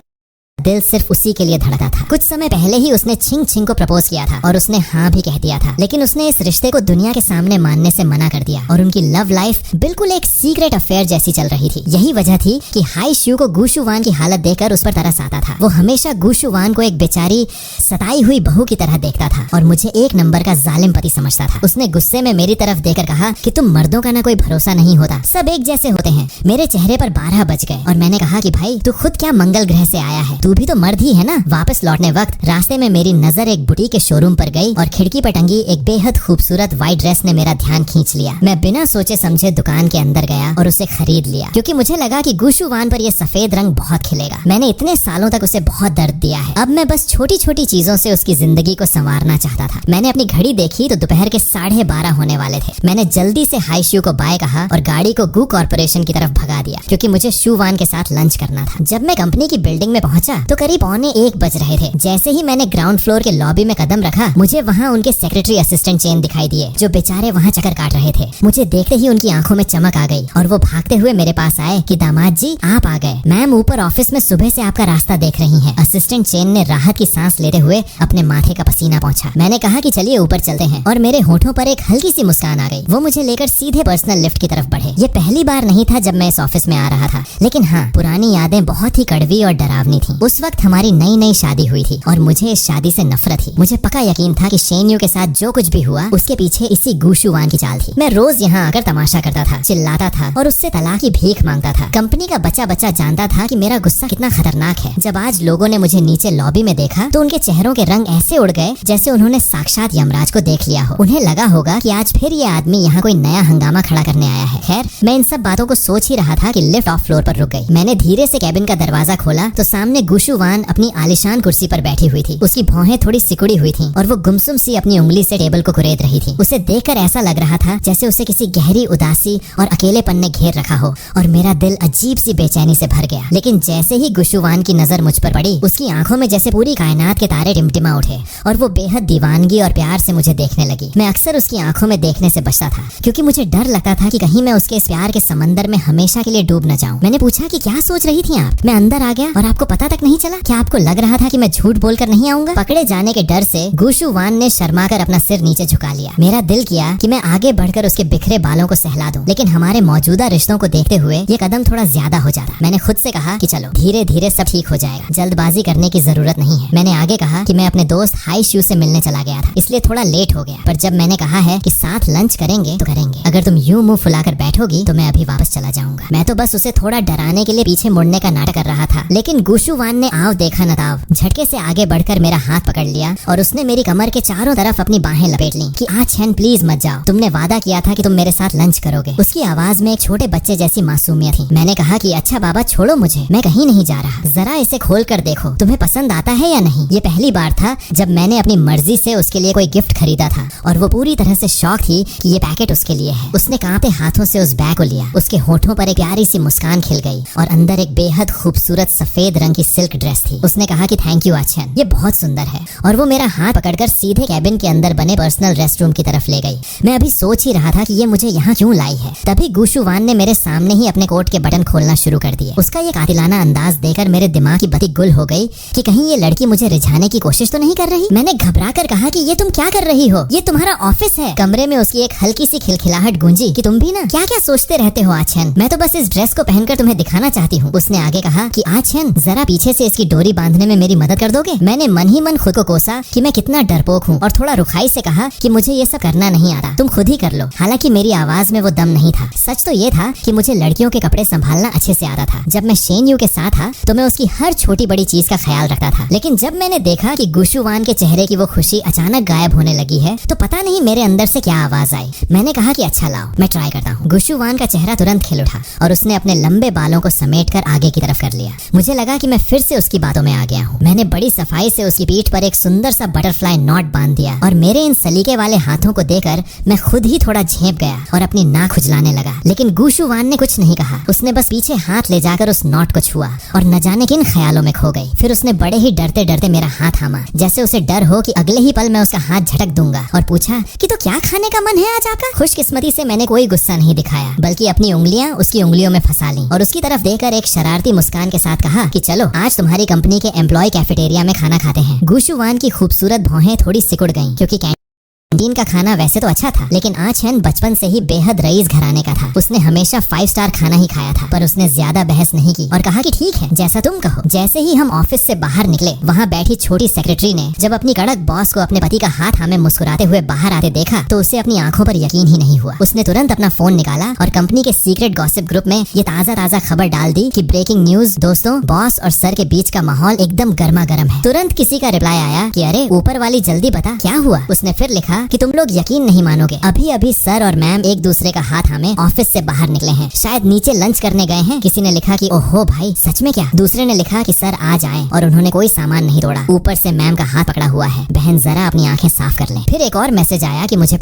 दिल सिर्फ उसी के लिए धड़का था। कुछ समय पहले ही उसने छिंग छिंग को प्रपोज किया था और उसने हाँ भी कह दिया था, लेकिन उसने इस रिश्ते को दुनिया के सामने मानने से मना कर दिया और उनकी लव लाइफ बिल्कुल एक सीक्रेट अफेयर जैसी चल रही थी। यही वजह थी कि हाइशू को गुशुवान की हालत देखकर उस पर तरस आता था। वो हमेशा गुशुवान को एक बेचारी सताई हुई बहू की तरह देखता था और मुझे एक नंबर का जालिम पति समझता था। उसने गुस्से में मेरी तरफ देखकर कहा कि तुम मर्दों का ना कोई भरोसा नहीं होता, सब एक जैसे होते हैं। मेरे चेहरे पर 12 बज गए और मैंने कहा कि भाई तू खुद क्या मंगल ग्रह से आया है, तू भी तो मर्द ही है ना। वापस लौटने वक्त रास्ते में मेरी नजर एक बुटीक के शोरूम पर गई और खिड़की पर टंगी एक बेहद खूबसूरत व्हाइट ड्रेस ने मेरा ध्यान खींच लिया। मैं बिना सोचे समझे दुकान के अंदर गया और उसे खरीद लिया, क्योंकि मुझे लगा कि गुशुवान पर यह सफेद रंग बहुत खिलेगा। मैंने इतने सालों तक उसे बहुत दर्द दिया है, अब मैं बस छोटी छोटी चीजों से उसकी जिंदगी को संवारना चाहता था। मैंने अपनी घड़ी देखी तो दोपहर के 12:30 होने वाले थे। मैंने जल्दी से हाइशू को बाय कहा और गाड़ी को गू कॉर्पोरेशन की तरफ भगा दिया, क्योंकि मुझे शुवान के साथ लंच करना था। जब मैं कंपनी की बिल्डिंग में पहुंचा तो करीब 1 बज रहे थे। जैसे ही मैंने ग्राउंड फ्लोर के लॉबी में कदम रखा, मुझे वहाँ उनके सेक्रेटरी असिस्टेंट चेन दिखाई दिए, जो बेचारे वहाँ चक्कर काट रहे थे। मुझे देखते ही उनकी आंखों में चमक आ गई और वो भागते हुए मेरे पास आए कि दामाद जी आप आ गए। मैम ऊपर ऑफिस में सुबह से आपका रास्ता देख रही हैं। असिस्टेंट चेन ने राहत की सांस लेते हुए अपने माथे का पसीना पोंछा। मैंने कहा कि चलिए ऊपर चलते हैं, और मेरे होठों पर एक हल्की सी मुस्कान आ गई। वो मुझे लेकर सीधे पर्सनल लिफ्ट की तरफ बढ़े। ये पहली बार नहीं था जब मैं इस ऑफिस में आ रहा था, लेकिन हाँ, पुरानी यादें बहुत ही कड़वी और डरावनी थी। उस वक्त हमारी नई नई शादी हुई थी और मुझे इस शादी से नफरत थी। मुझे पक्का यकीन था कि शेन्यू के साथ जो कुछ भी हुआ उसके पीछे इसी गुशुवान की चाल थी। मैं रोज यहाँ आकर तमाशा करता था, चिल्लाता था और उससे तलाक की भीख मांगता था। कंपनी का बच्चा बच्चा जानता था कि मेरा गुस्सा कितना खतरनाक है। जब आज लोगों ने मुझे नीचे लॉबी में देखा तो उनके चेहरों के रंग ऐसे उड़ गए जैसे उन्होंने साक्षात यमराज को देख लिया हो। उन्हें लगा होगा कि आज फिर ये आदमी यहाँ कोई नया हंगामा खड़ा करने आया है। खैर, मैं इन सब बातों को सोच ही रहा था कि लिफ्ट ऑफ फ्लोर पर रुक गई। मैंने धीरे से कैबिन का दरवाजा खोला तो सामने गुशुवान अपनी आलिशान कुर्सी पर बैठी हुई थी। उसकी भौहें थोड़ी सिकुड़ी हुई थीं और वो गुमसुम सी अपनी उंगली से टेबल को कुरेद रही थी। उसे देखकर ऐसा लग रहा था जैसे उसे किसी गहरी उदासी और अकेलेपन ने घेर रखा हो, और मेरा दिल अजीब सी बेचैनी से भर गया। लेकिन जैसे ही गुशुवान की नजर मुझ पर पड़ी, उसकी आंखों में जैसे पूरी कायनात के तारे टिमटिमा उठे और वो बेहद दीवानगी और प्यार से मुझे देखने लगी। मैं अक्सर उसकी आंखों में देखने से बचता था, क्योंकि मुझे डर लगता था कि कहीं मैं उसके इस प्यार के समंदर में हमेशा के लिए डूब न जाऊं। मैंने पूछा कि क्या सोच रही थी आप? मैं अंदर आ गया और आपको पता तक नहीं चला? क्या आपको लग रहा था कि मैं झूठ बोलकर नहीं आऊंगा? पकड़े जाने के डर से गुशुवान ने शर्माकर अपना सिर नीचे झुका लिया। मेरा दिल किया कि मैं आगे बढ़कर उसके बिखरे बालों को सहला दूं, लेकिन हमारे मौजूदा रिश्तों को देखते हुए ये कदम थोड़ा ज्यादा हो जाता। मैंने खुद से कहा कि चलो धीरे धीरे सब ठीक हो जाएगा, जल्दबाजी करने की जरूरत नहीं है। मैंने आगे कहा कि मैं अपने दोस्त हाइशू से मिलने चला गया था, इसलिए थोड़ा लेट हो गया, पर जब मैंने कहा है कि साथ लंच करेंगे तो करेंगे। अगर तुम यूं मुंह फुलाकर बैठोगी तो मैं अभी वापस चला जाऊंगा। मैं तो बस उसे थोड़ा डराने के लिए पीछे मुड़ने का नाटक कर रहा था, लेकिन गुशुवान ने आव देखा न ताव झटके से आगे बढ़कर मेरा हाथ पकड़ लिया और उसने मेरी कमर के चारों तरफ अपनी बाहें लपेट ली कि आचन प्लीज मत जाओ, तुमने वादा किया था कि तुम मेरे साथ लंच करोगे। उसकी आवाज में एक छोटे बच्चे जैसी मासूमियत थी। मैंने कहा कि अच्छा बाबा छोड़ो मुझे, मैं कहीं नहीं जा रहा, जरा इसे खोल कर देखो, तुम्हें पसंद आता है या नहीं। ये पहली बार था जब मैंने अपनी मर्जी से उसके लिए कोई गिफ्ट खरीदा था और वो पूरी तरह से शौक थी कि ये पैकेट उसके लिए है। उसने कांपते हाथों से उस बैग को लिया, उसके होठों पर एक प्यारी सी मुस्कान खिल गई और अंदर एक बेहद खूबसूरत सफेद रंग की सिल्क ड्रेस थी। उसने कहा कि थैंक यू आचन, ये बहुत सुंदर है, और वो मेरा हाथ पकड़कर सीधे कैबिन के अंदर बने पर्सनल रेस्टरूम की तरफ ले गई। मैं अभी सोच ही रहा था कि ये मुझे यहाँ क्यों लाई है, तभी गुशुवान ने मेरे सामने ही अपने कोट के बटन खोलना शुरू कर दिए। उसका ये कातिलाना अंदाज देखकर मेरे दिमाग की बत्ती गुल हो गई कि कहीं ये लड़की मुझे रिझाने की कोशिश तो नहीं कर रही। मैंने घबरा कर कहा कि ये तुम क्या कर रही हो, ये तुम्हारा ऑफिस है। कमरे में उसकी एक हल्की सी खिलखिलाहट गूंजी कि तुम भी ना क्या क्या सोचते रहते हो आचन, मैं तो बस इस ड्रेस को पहनकर तुम्हें दिखाना चाहती हूँ। उसने आगे कहा कि आचन जरा पीछे से इसकी डोरी बांधने में मेरी मदद कर दोगे? मैंने मन ही मन खुद को कोसा कि मैं कितना डरपोक हूँ और थोड़ा रुखाई से कहा कि मुझे ये सब करना नहीं आता, तुम खुद ही कर लो। हालांकि मेरी आवाज में वो दम नहीं था। सच तो ये था कि मुझे लड़कियों के कपड़े संभालना अच्छे से आता था। जब मैं शेन यू के साथ था तो मैं उसकी हर छोटी बड़ी चीज का ख्याल रखता था। लेकिन जब मैंने देखा कि गुशु वान के चेहरे की वो खुशी अचानक गायब होने लगी है तो पता नहीं मेरे अंदर से क्या आवाज आई। मैंने कहा कि अच्छा लाओ मैं ट्राई करता हूँ। गुशु वान का चेहरा तुरंत खिल उठा और उसने अपने लंबे बालों को समेटकर आगे की तरफ कर लिया। मुझे लगा कि मैं फिर से उसकी बातों में आ गया हूँ। मैंने बड़ी सफाई से उसकी पीठ पर एक सुंदर सा बटरफ्लाई नॉट बांध दिया और मेरे इन सलीके वाले हाथों को देखकर मैं खुद ही थोड़ा झेप गया और अपनी नाक खुजलाने लगा। लेकिन गुशु वान ने कुछ नहीं कहा। उसने बस पीछे हाथ ले जाकर उस नॉट को छुआ और न जाने किन ख्यालों में खो गई। फिर उसने बड़े ही डरते डरते मेरा हाथ थामा, जैसे उसे डर हो कि अगले ही पल मैं उसका हाथ झटक दूंगा, और पूछा कि तो क्या खाने का मन है आज आपका? खुशकिस्मती से मैंने कोई गुस्सा नहीं दिखाया बल्कि अपनी उंगलियां उसकी उंगलियों में फंसा ली और उसकी तरफ देखकर एक शरारती मुस्कान के साथ कहा कि चलो आज तुम्हारी कंपनी के एम्प्लॉय कैफेटेरिया में खाना खाते हैं। गुशु वान की खूबसूरत भौहें थोड़ी सिकुड़ गईं क्योंकि कैंटीन का खाना वैसे तो अच्छा था, लेकिन आ चेन बचपन से ही बेहद रईस घराने का था। उसने हमेशा 5 स्टार खाना ही खाया था, पर उसने ज्यादा बहस नहीं की और कहा कि ठीक है जैसा तुम कहो। जैसे ही हम ऑफिस से बाहर निकले, वहाँ बैठी छोटी सेक्रेटरी ने जब अपनी कड़क बॉस को अपने पति का हाथ हमें मुस्कुराते हुए बाहर आते देखा तो उसे अपनी आंखों पर यकीन ही नहीं हुआ। उसने तुरंत अपना फोन निकाला और कंपनी के सीक्रेट गॉसिप ग्रुप में ये ताजा खबर डाल दी कि ब्रेकिंग न्यूज दोस्तों, बॉस और सर के बीच का माहौल एकदम गर्मा गर्म है। तुरंत किसी का रिप्लाई आया कि अरे ऊपर वाली जल्दी बता क्या हुआ। उसने फिर लिखा कि तुम लोग यकीन नहीं मानोगे, अभी अभी सर और मैम एक दूसरे का हाथ हमें ऑफिस से बाहर निकले हैं, शायद नीचे लंच करने गए हैं। किसी ने लिखा कि ओहो भाई सच में क्या? दूसरे ने लिखा कि सर आज आए और उन्होंने कोई सामान नहीं तोड़ा, ऊपर से मैम का हाथ पकड़ा हुआ है, बहन जरा अपनी आंखें साफ कर ले। फिर एक और मैसेज आया कि मुझे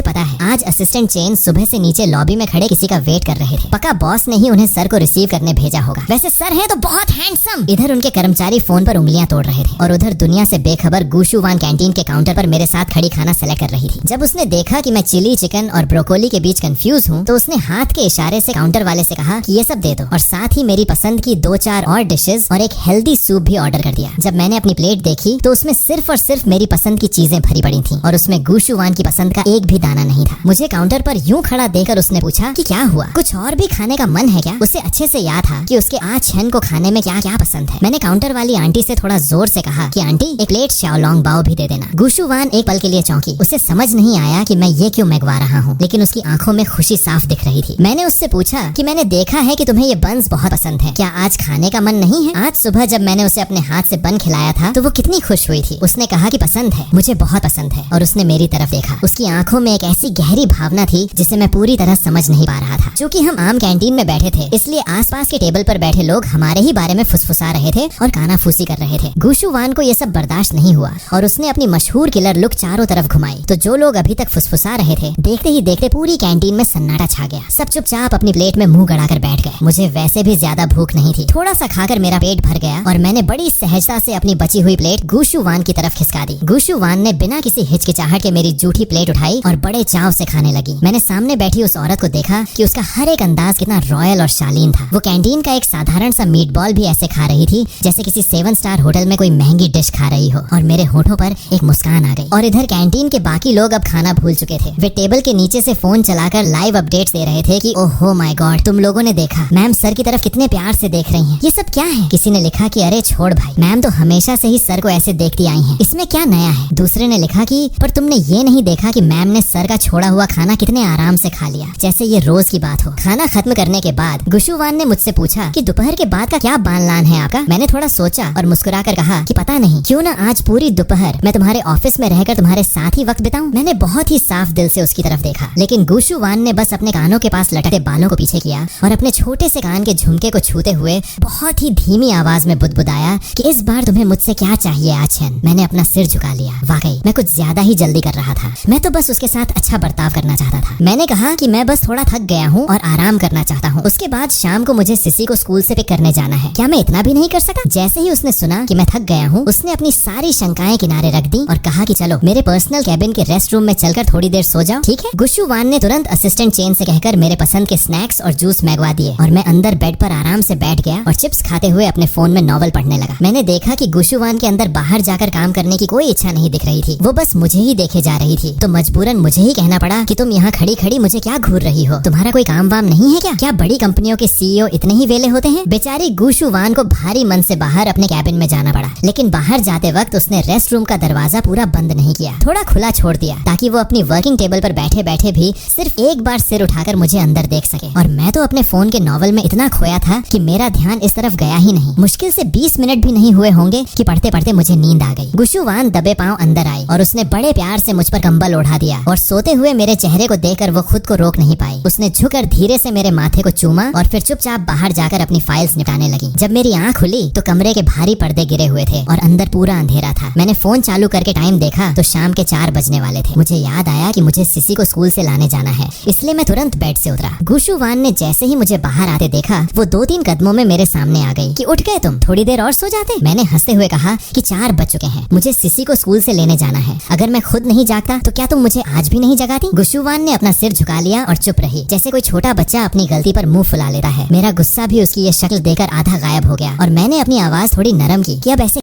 पता है आज असिस्टेंट चेन सुबह से नीचे लॉबी में खड़े किसी का वेट कर रहे थे। पक्का बॉस ने ही उन्हें सर को रिसीव करने भेजा होगा। वैसे सर है तो बहुत हैंडसम। इधर उनके कर्मचारी फोन पर उंगलियां तोड़ रहे थे और उधर दुनिया से बेखबर गुशु वान कैंटीन के काउंटर पर मेरे साथ खड़ी खाना सेलेक्ट कर रही थी। जब उसने देखा कि मैं चिली चिकन और ब्रोकोली के बीच कंफ्यूज हूँ तो उसने हाथ के इशारे से काउंटर वाले से कहा कि ये सब दे दो और साथ ही मेरी पसंद की 2-4 और डिशेस और एक हेल्दी सूप भी ऑर्डर कर दिया। जब मैंने अपनी प्लेट देखी तो उसमें सिर्फ और सिर्फ मेरी पसंद की चीजें भरी पड़ी थी और उसमें गुशु वान की पसंद का एक भी दाना नहीं था। मुझे काउंटर पर यूं खड़ा देखकर उसने पूछा कि क्या हुआ, कुछ और भी खाने का मन है क्या? उसे अच्छे से याद था कि उसके आ छेन को खाने में क्या क्या पसंद है। मैंने काउंटर वाली आंटी से थोड़ा जोर से कहा कि आंटी एक प्लेट शाओलोंग बाओ भी दे देना। गुशु वान एक पल के लिए चौंकी। उसे समझ नहीं आया कि मैं ये क्यों मंगवा रहा हूँ, लेकिन उसकी आंखों में खुशी साफ दिख रही थी। मैंने उससे पूछा कि मैंने देखा है कि तुम्हें ये बन्स बहुत पसंद है, क्या आज खाने का मन नहीं है? आज सुबह जब मैंने उसे अपने हाथ से बन खिलाया था तो वो कितनी खुश हुई थी। उसने कहा कि पसंद है, मुझे बहुत पसंद है, और उसने मेरी तरफ देखा। उसकी आंखों में एक ऐसी गहरी भावना थी जिसे मैं पूरी तरह समझ नहीं पा रहा था। क्योंकि हम आम कैंटीन में बैठे थे इसलिए आसपास के टेबल पर बैठे लोग हमारे ही बारे में फुसफुसा रहे थे और कानाफूसी कर रहे थे। गुशु वान को ये सब बर्दाश्त नहीं हुआ और उसने अपनी मशहूर किलर लुक चारों तरफ घुमाई तो जो लोग अभी तक फुसफुसा रहे थे देखते ही देखते पूरी कैंटीन में सन्नाटा छा गया। सब चुपचाप अपनी प्लेट में मुंह गड़ाकर बैठ गए। मुझे वैसे भी ज्यादा भूख नहीं थी, थोड़ा सा खाकर मेरा पेट भर गया और मैंने बड़ी सहजता से अपनी बची हुई प्लेट गुशु वान की तरफ खिसका दी। गुशु वान ने बिना किसी हिचकिचाहट के मेरी जूठी प्लेट उठाई और बड़े चाव से खाने लगी। मैंने सामने बैठी उस औरत को देखा कि उसका हर एक अंदाज कितना रॉयल और शालीन था। वो कैंटीन का एक साधारण सा मीट बॉल भी ऐसे खा रही थी जैसे किसी 7 स्टार होटल में कोई महंगी डिश खा रही हो, और मेरे होठों पर एक मुस्कान आ गई। और इधर कैंटीन के बाकी लोग अब खाना भूल चुके थे। वे टेबल के नीचे से फोन चलाकर लाइव अपडेट्स दे रहे थे कि ओहो माय गॉड, तुम लोगों ने देखा मैम सर की तरफ कितने प्यार से देख रही हैं, ये सब क्या है? किसी ने लिखा कि अरे छोड़ भाई, मैम तो हमेशा से ही सर को ऐसे देखती आई हैं, इसमें क्या नया है? दूसरे ने लिखा कि पर तुमने ये नहीं देखा कि मैम ने सर का छोड़ा हुआ खाना कितने आराम से खा लिया, जैसे ये रोज की बात हो। खाना खत्म करने के बाद गुशु वान ने मुझसे पूछा कि दोपहर के बाद का क्या बान लान है आपका? मैंने थोड़ा सोचा और मुस्कुराकर कहा कि पता नहीं, क्यों ना आज पूरी दोपहर मैं तुम्हारे ऑफिस में रहकर तुम्हारे साथ ही वक्त बिताऊं। मैंने बहुत ही साफ दिल से उसकी तरफ देखा, लेकिन गुशु वान ने बस अपने कानों के पास लटके बालों को पीछे किया और अपने छोटे से कान के झुमके को छूते हुए बहुत ही धीमी आवाज में बुदबुदाया कि इस बार तुम्हें मुझसे क्या चाहिए आचन? मैंने अपना सिर झुका लिया। वाकई मैं कुछ ज्यादा ही जल्दी कर रहा था। मैं तो बस उसके साथ अच्छा बर्ताव करना चाहता था। मैंने कहा कि मैं बस थोड़ा थक गया हूँ और आराम करना चाहता हूँ। उसके बाद शाम को मुझे सिसी को स्कूल से पिक करने जाना है। क्या मैं इतना भी नहीं कर सका? जैसे ही उसने सुना कि मैं थक गया हूँ, उसने अपनी सारी शंकाएं किनारे रख दी और कहा कि चलो मेरे पर्सनल कैबिन कैबिन के रेस्ट रूम में चलकर थोड़ी देर सो जाओ, ठीक है? गुशुवान ने तुरंत असिस्टेंट चेन से कहकर मेरे पसंद के स्नैक्स और जूस मंगवा दिए और मैं अंदर बेड पर आराम से बैठ गया और चिप्स खाते हुए अपने फोन में नॉवल पढ़ने लगा। मैंने देखा कि गुशुवान के अंदर बाहर जाकर काम करने की कोई इच्छा नहीं दिख रही थी, वो बस मुझे ही देखे जा रही थी। तो मजबूरन मुझे ही कहना पड़ा कि तुम यहाँ खड़ी खड़ी मुझे क्या घूर रही हो, तुम्हारा कोई काम वाम नहीं है क्या? क्या बड़ी कंपनियों के सीईओ इतने ही वेले होते हैं? बेचारी गुशुवान को भारी मन से बाहर अपने कैबिन में जाना पड़ा, लेकिन बाहर जाते वक्त उसने रेस्ट रूम का दरवाजा पूरा बंद नहीं किया, थोड़ा खुला छोड़ दिया ताकि वो अपनी वर्किंग टेबल पर बैठे बैठे भी सिर्फ एक बार सिर उठाकर मुझे अंदर देख सके। और मैं तो अपने फोन के नॉवल में इतना खोया था कि मेरा ध्यान इस तरफ गया ही नहीं। मुश्किल से 20 मिनट भी नहीं हुए होंगे कि पढ़ते पढ़ते मुझे नींद आ गई। गुशुवान दबे पांव अंदर आई और उसने बड़े प्यार से मुझ पर कंबल ओढ़ा दिया और सोते हुए मेरे चेहरे को देखकर वो खुद को रोक नहीं पाई। उसने झुककर धीरे से मेरे माथे को चूमा और फिर चुपचाप बाहर जाकर अपनी फाइल्स निपटाने लगी। जब मेरी आंख खुली तो कमरे के भारी पर्दे गिरे हुए थे और अंदर पूरा अंधेरा था। मैंने फोन चालू करके टाइम देखा तो शाम के 4 बजने वाले थे। मुझे याद आया कि मुझे सिसी को स्कूल से लाने जाना है, इसलिए मैं तुरंत बेड से उतरा। गुशुवान ने जैसे ही मुझे बाहर आते देखा वो 2-3 कदमों में मेरे सामने आ गई कि उठ गए तुम, थोड़ी देर और सो जाते। मैंने हंसते हुए कहा कि 4 बज चुके हैं, मुझे सिसी को स्कूल से लेने जाना है। अगर मैं खुद नहीं जागता तो क्या तुम मुझे आज भी नहीं जगाती? गुशुवान ने अपना सिर झुका लिया और चुप रही, जैसे कोई छोटा बच्चा अपनी गलती पर मुंह फुला लेता है। मेरा गुस्सा भी उसकी ये शक्ल देखकर आधा गायब हो गया और मैंने अपनी आवाज थोड़ी नरम की कि अब ऐसे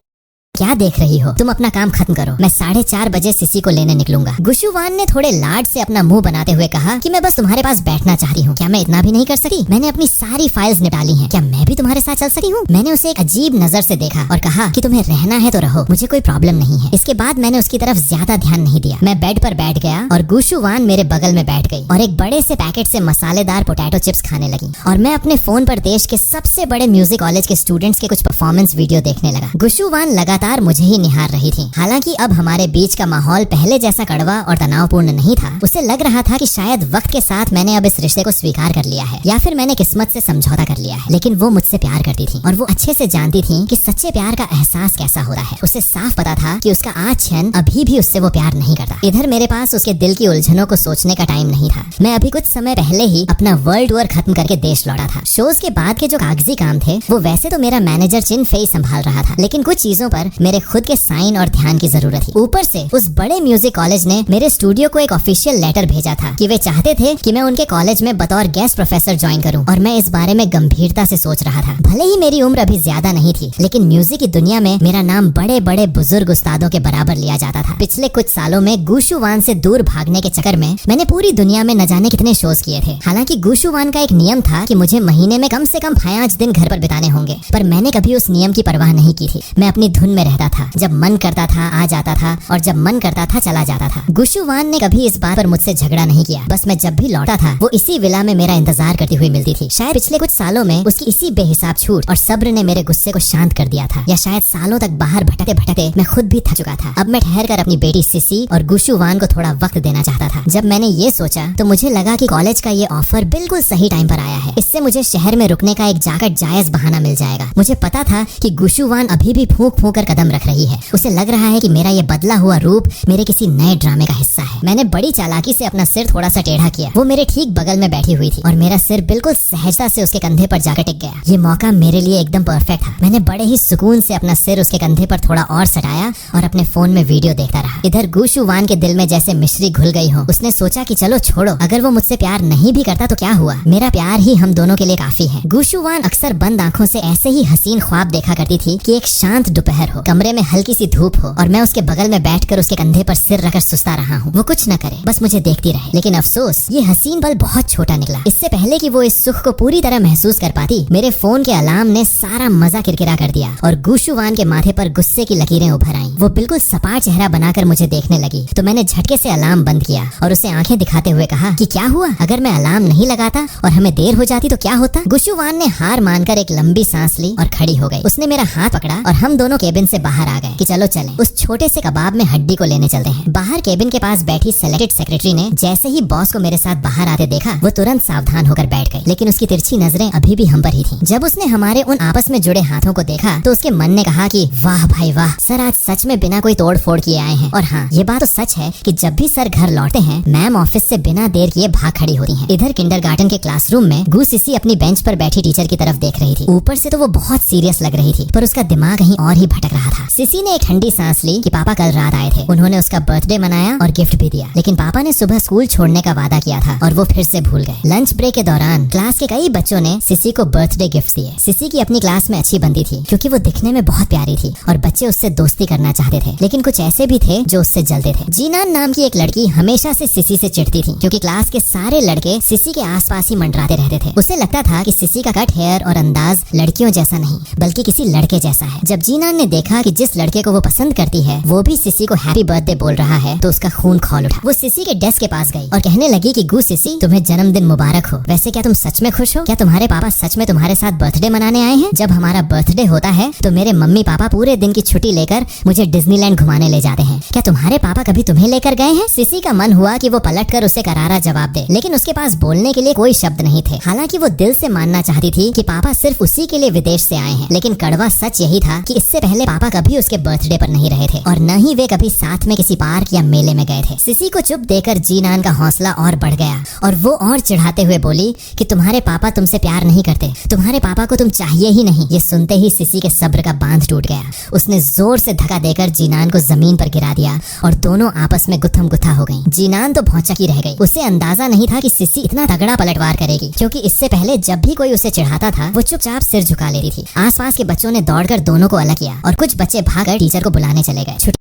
क्या देख रही हो, तुम अपना काम खत्म करो, मैं 4:30 बजे सिसी को लेने निकलूंगा। गुशुवान ने थोड़े लाड से अपना मुंह बनाते हुए कहा कि मैं बस तुम्हारे पास बैठना चाहती हूँ, क्या मैं इतना भी नहीं कर सकती? मैंने अपनी सारी फाइल्स निकाली हैं, क्या मैं भी तुम्हारे साथ चल सकती हूँ? मैंने उसे एक अजीब नजर से देखा और कहा कि तुम्हें रहना है तो रहो, मुझे कोई प्रॉब्लम नहीं है। इसके बाद मैंने उसकी तरफ ज्यादा ध्यान नहीं दिया। मैं बेड पर बैठ गया और गुशुवान मेरे बगल में बैठ गई और एक बड़े से पैकेट से मसालेदार पोटैटो चिप्स खाने लगी और मैं अपने फोन पर देश के सबसे बड़े म्यूजिक कॉलेज के स्टूडेंट्स के कुछ परफॉर्मेंस वीडियो देखने लगा। गुशुवान लगातार मुझे ही निहार रही थी। हालांकि अब हमारे बीच का माहौल पहले जैसा कड़वा और तनावपूर्ण नहीं था। उसे लग रहा था कि शायद वक्त के साथ मैंने अब इस रिश्ते को स्वीकार कर लिया है या फिर मैंने किस्मत से समझौता कर लिया है। लेकिन वो मुझसे प्यार करती थी और वो अच्छे से जानती थी कि सच्चे प्यार का एहसास कैसा होता है। उसे साफ पता था कि उसका आज क्षण अभी भी उससे वो प्यार नहीं करता। इधर मेरे पास उसके दिल की उलझनों को सोचने का टाइम नहीं था। मैं अभी कुछ समय पहले ही अपना वर्ल्ड टूर खत्म करके देश लौटा था। शोज के बाद के जो कागजी काम थे वो वैसे तो मेरा मैनेजर चिन फेई संभाल रहा था, लेकिन कुछ चीजों पर मेरे खुद के साइन और ध्यान की जरूरत थी। ऊपर से उस बड़े म्यूजिक कॉलेज ने मेरे स्टूडियो को एक ऑफिशियल लेटर भेजा था कि वे चाहते थे कि मैं उनके कॉलेज में बतौर गेस्ट प्रोफेसर ज्वाइन करूं और मैं इस बारे में गंभीरता से सोच रहा था। भले ही मेरी उम्र अभी ज्यादा नहीं थी, लेकिन म्यूजिक की दुनिया में मेरा नाम बड़े बड़े बुजुर्ग उस्तादों के बराबर लिया जाता था। पिछले कुछ सालों में गुशुवान से दूर भागने के चक्कर में मैंने पूरी दुनिया में न जाने कितने शोज किए थे। हालांकि गुशुवान का एक नियम था कि मुझे महीने में कम से कम 5 दिन घर पर बिताने होंगे, पर मैंने कभी उस नियम की परवाह नहीं की थी। मैं अपनी धुन में रहता था, जब मन करता था आ जाता था और जब मन करता था चला जाता था। गुशुवान ने कभी इस बात पर मुझसे झगड़ा नहीं किया। बस मैं जब भी लौटा था वो इसी विला में मेरा इंतजार करती हुई मिलती थी। शायद पिछले कुछ सालों में उसकी इसी बेहिसाब छूट और सब्र ने मेरे गुस्से को शांत कर दिया था, या शायद सालों तक बाहर भटकते भटकते मैं खुद भी थक चुका था। अब मैं ठहर कर अपनी बेटी सिसी और गुशुवान को थोड़ा वक्त देना चाहता था। जब मैंने ये सोचा तो मुझे लगा कि कॉलेज का ये ऑफर बिल्कुल सही टाइम पर आया है। इससे मुझे शहर में रुकने का एक जाकर जायज बहाना मिल जाएगा। मुझे पता था कि गुशुवान अभी भी फूंक फूंक कर कदम रख रही है। उसे लग रहा है कि मेरा ये बदला हुआ रूप मेरे किसी नए ड्रामे का हिस्सा है। मैंने बड़ी चालाकी से अपना सिर थोड़ा सा टेढ़ा किया। वो मेरे ठीक बगल में बैठी हुई थी और मेरा सिर बिल्कुल सहजता से उसके कंधे पर जाकर टिक गया। ये मौका मेरे लिए एकदम परफेक्ट था। मैंने बड़े ही सुकून से अपना सिर उसके कंधे पर थोड़ा और सटाया और अपने फोन में वीडियो देखता रहा। इधर गुशुवान के दिल में जैसे मिश्री घुल गई हो। उसने सोचा कि चलो छोड़ो, अगर वो मुझसे प्यार नहीं भी करता तो क्या हुआ, मेरा प्यार ही हम दोनों के लिए काफी है। गुशुवान अक्सर बंद आंखों से ऐसे ही हसीन ख्वाब देखा करती थी कि एक शांत दोपहर हो, कमरे में हल्की सी धूप हो और मैं उसके बगल में बैठकर उसके कंधे पर सिर रखकर सुस्ता रहा हूँ। वो कुछ न करे, बस मुझे देखती रहे। लेकिन अफसोस ये हसीन पल बहुत छोटा निकला। इससे पहले कि वो इस सुख को पूरी तरह महसूस कर पाती, मेरे फोन के अलार्म ने सारा मजा किरकिरा कर दिया और गुशुवान के माथे पर गुस्से की लकीरें उभर आईं। वो बिल्कुल सपाट चेहरा बनाकर मुझे देखने लगी तो मैंने झटके से अलार्म बंद किया और उसे आंखें दिखाते हुए कहा कि क्या हुआ, अगर मैं अलार्म नहीं लगाता और हमें देर हो जाती तो क्या होता। गुशुवान ने हार मानकर एक लंबी सांस ली और खड़ी हो गई। उसने मेरा हाथ पकड़ा और हम दोनों केबिन से बाहर आ गए कि चलो चलें, उस छोटे से कबाब में हड्डी को लेने चलते हैं। बाहर केबिन के पास बैठी सेलेक्टेड सेक्रेटरी ने जैसे ही बॉस को मेरे साथ बाहर आते देखा वो तुरंत सावधान होकर बैठ गई, लेकिन उसकी तिरछी नजरें अभी भी हम पर ही थी। जब उसने हमारे उन आपस में जुड़े हाथों को देखा तो उसके मन ने कहा कि वाह भाई वाह, सर आज सच में बिना कोई तोड़ फोड़ किए आए हैं। और हाँ, ये बात तो सच है कि जब भी सर घर लौटते हैं मैम ऑफिस से बिना देर किए भाग खड़ी होती हैं। इधर किंडरगार्टन के क्लासरूम में गु सिसी अपनी बेंच पर बैठी टीचर की तरफ देख रही थी। ऊपर से तो वो बहुत सीरियस लग रही थी पर उसका दिमाग कहीं और ही भटक रहा था। सिसी ने एक ठंडी सांस ली कि पापा कल रात आए थे, उन्होंने उसका बर्थडे मनाया और गिफ्ट भी दिया, लेकिन पापा ने सुबह स्कूल छोड़ने का वादा किया था और वो फिर से भूल गए। लंच ब्रेक के दौरान क्लास के कई बच्चों ने सिसी को बर्थडे गिफ्ट दिए। सिसी की अपनी क्लास में अच्छी बनती थी क्योंकि वो दिखने में बहुत प्यारी थी और बच्चे उससे दोस्ती करना चाहते थे, लेकिन कुछ ऐसे भी थे जो उससे जलते थे। जीनान नाम की एक लड़की हमेशा से सिसी से चिढ़ती थी क्योंकि क्लास के सारे लड़के सिसी के आसपास ही मंडराते रहते थे। उसे लगता था कि सिसी का कट हेयर और अंदाज लड़कियों जैसा नहीं बल्कि किसी लड़के जैसा है। जब जीनान ने देखा कि जिस लड़के को वो पसंद करती है वो भी सिसी को हैप्पी बर्थडे बोल रहा है तो उसका खून खौल उठा। वो सिसी के डेस्क के पास गई और कहने लगी कि गू सिसी, तुम्हें जन्मदिन मुबारक हो। वैसे क्या तुम सच में खुश हो? क्या तुम्हारे पापा सच में तुम्हारे साथ बर्थडे मनाने आए हैं? जब हमारा बर्थडे होता है तो मेरे मम्मी पापा पूरे दिन की छुट्टी लेकर मुझे डिज्नीलैंड घुमाने ले जाते हैं। क्या तुम्हारे पापा कभी तुम्हें लेकर गए हैं? सिसी का मन हुआ कि वो पलटकर उसे करारा जवाब दे, लेकिन उसके पास बोलने के लिए कोई शब्द नहीं थे। हालांकि वो दिल से मानना चाहती थी कि पापा सिर्फ उसी के लिए विदेश से आए हैं, लेकिन कड़वा सच यही था कि इससे पहले पापा कभी उसके बर्थडे पर नहीं रहे थे और न ही वे कभी साथ में किसी पार्क या मेले में गए थे। सिसी को चुप देकर जीनान का हौसला और बढ़ गया और वो और चिढ़ाते हुए बोली कि तुम्हारे पापा तुमसे प्यार नहीं करते, तुम्हारे पापा को तुम चाहिए ही नहीं। ये सुनते ही सिसी के सब्र का बांध टूट गया। उसने जोर से धक्का देकर जीनान को जमीन पर गिरा दिया और दोनों आपस में गुत्थम गुत्था हो गईं। जीनान तो भौंचकी रह गई। उसे अंदाजा नहीं था कि सिसी इतना तगड़ा पलटवार करेगी, क्योंकि इससे पहले जब भी कोई उसे चिढ़ाता था वो चुपचाप सिर झुका लेती थी। आसपास के बच्चों ने दौड़कर दोनों को अलग किया और कुछ बच्चे भागकर टीचर को बुलाने चले गए।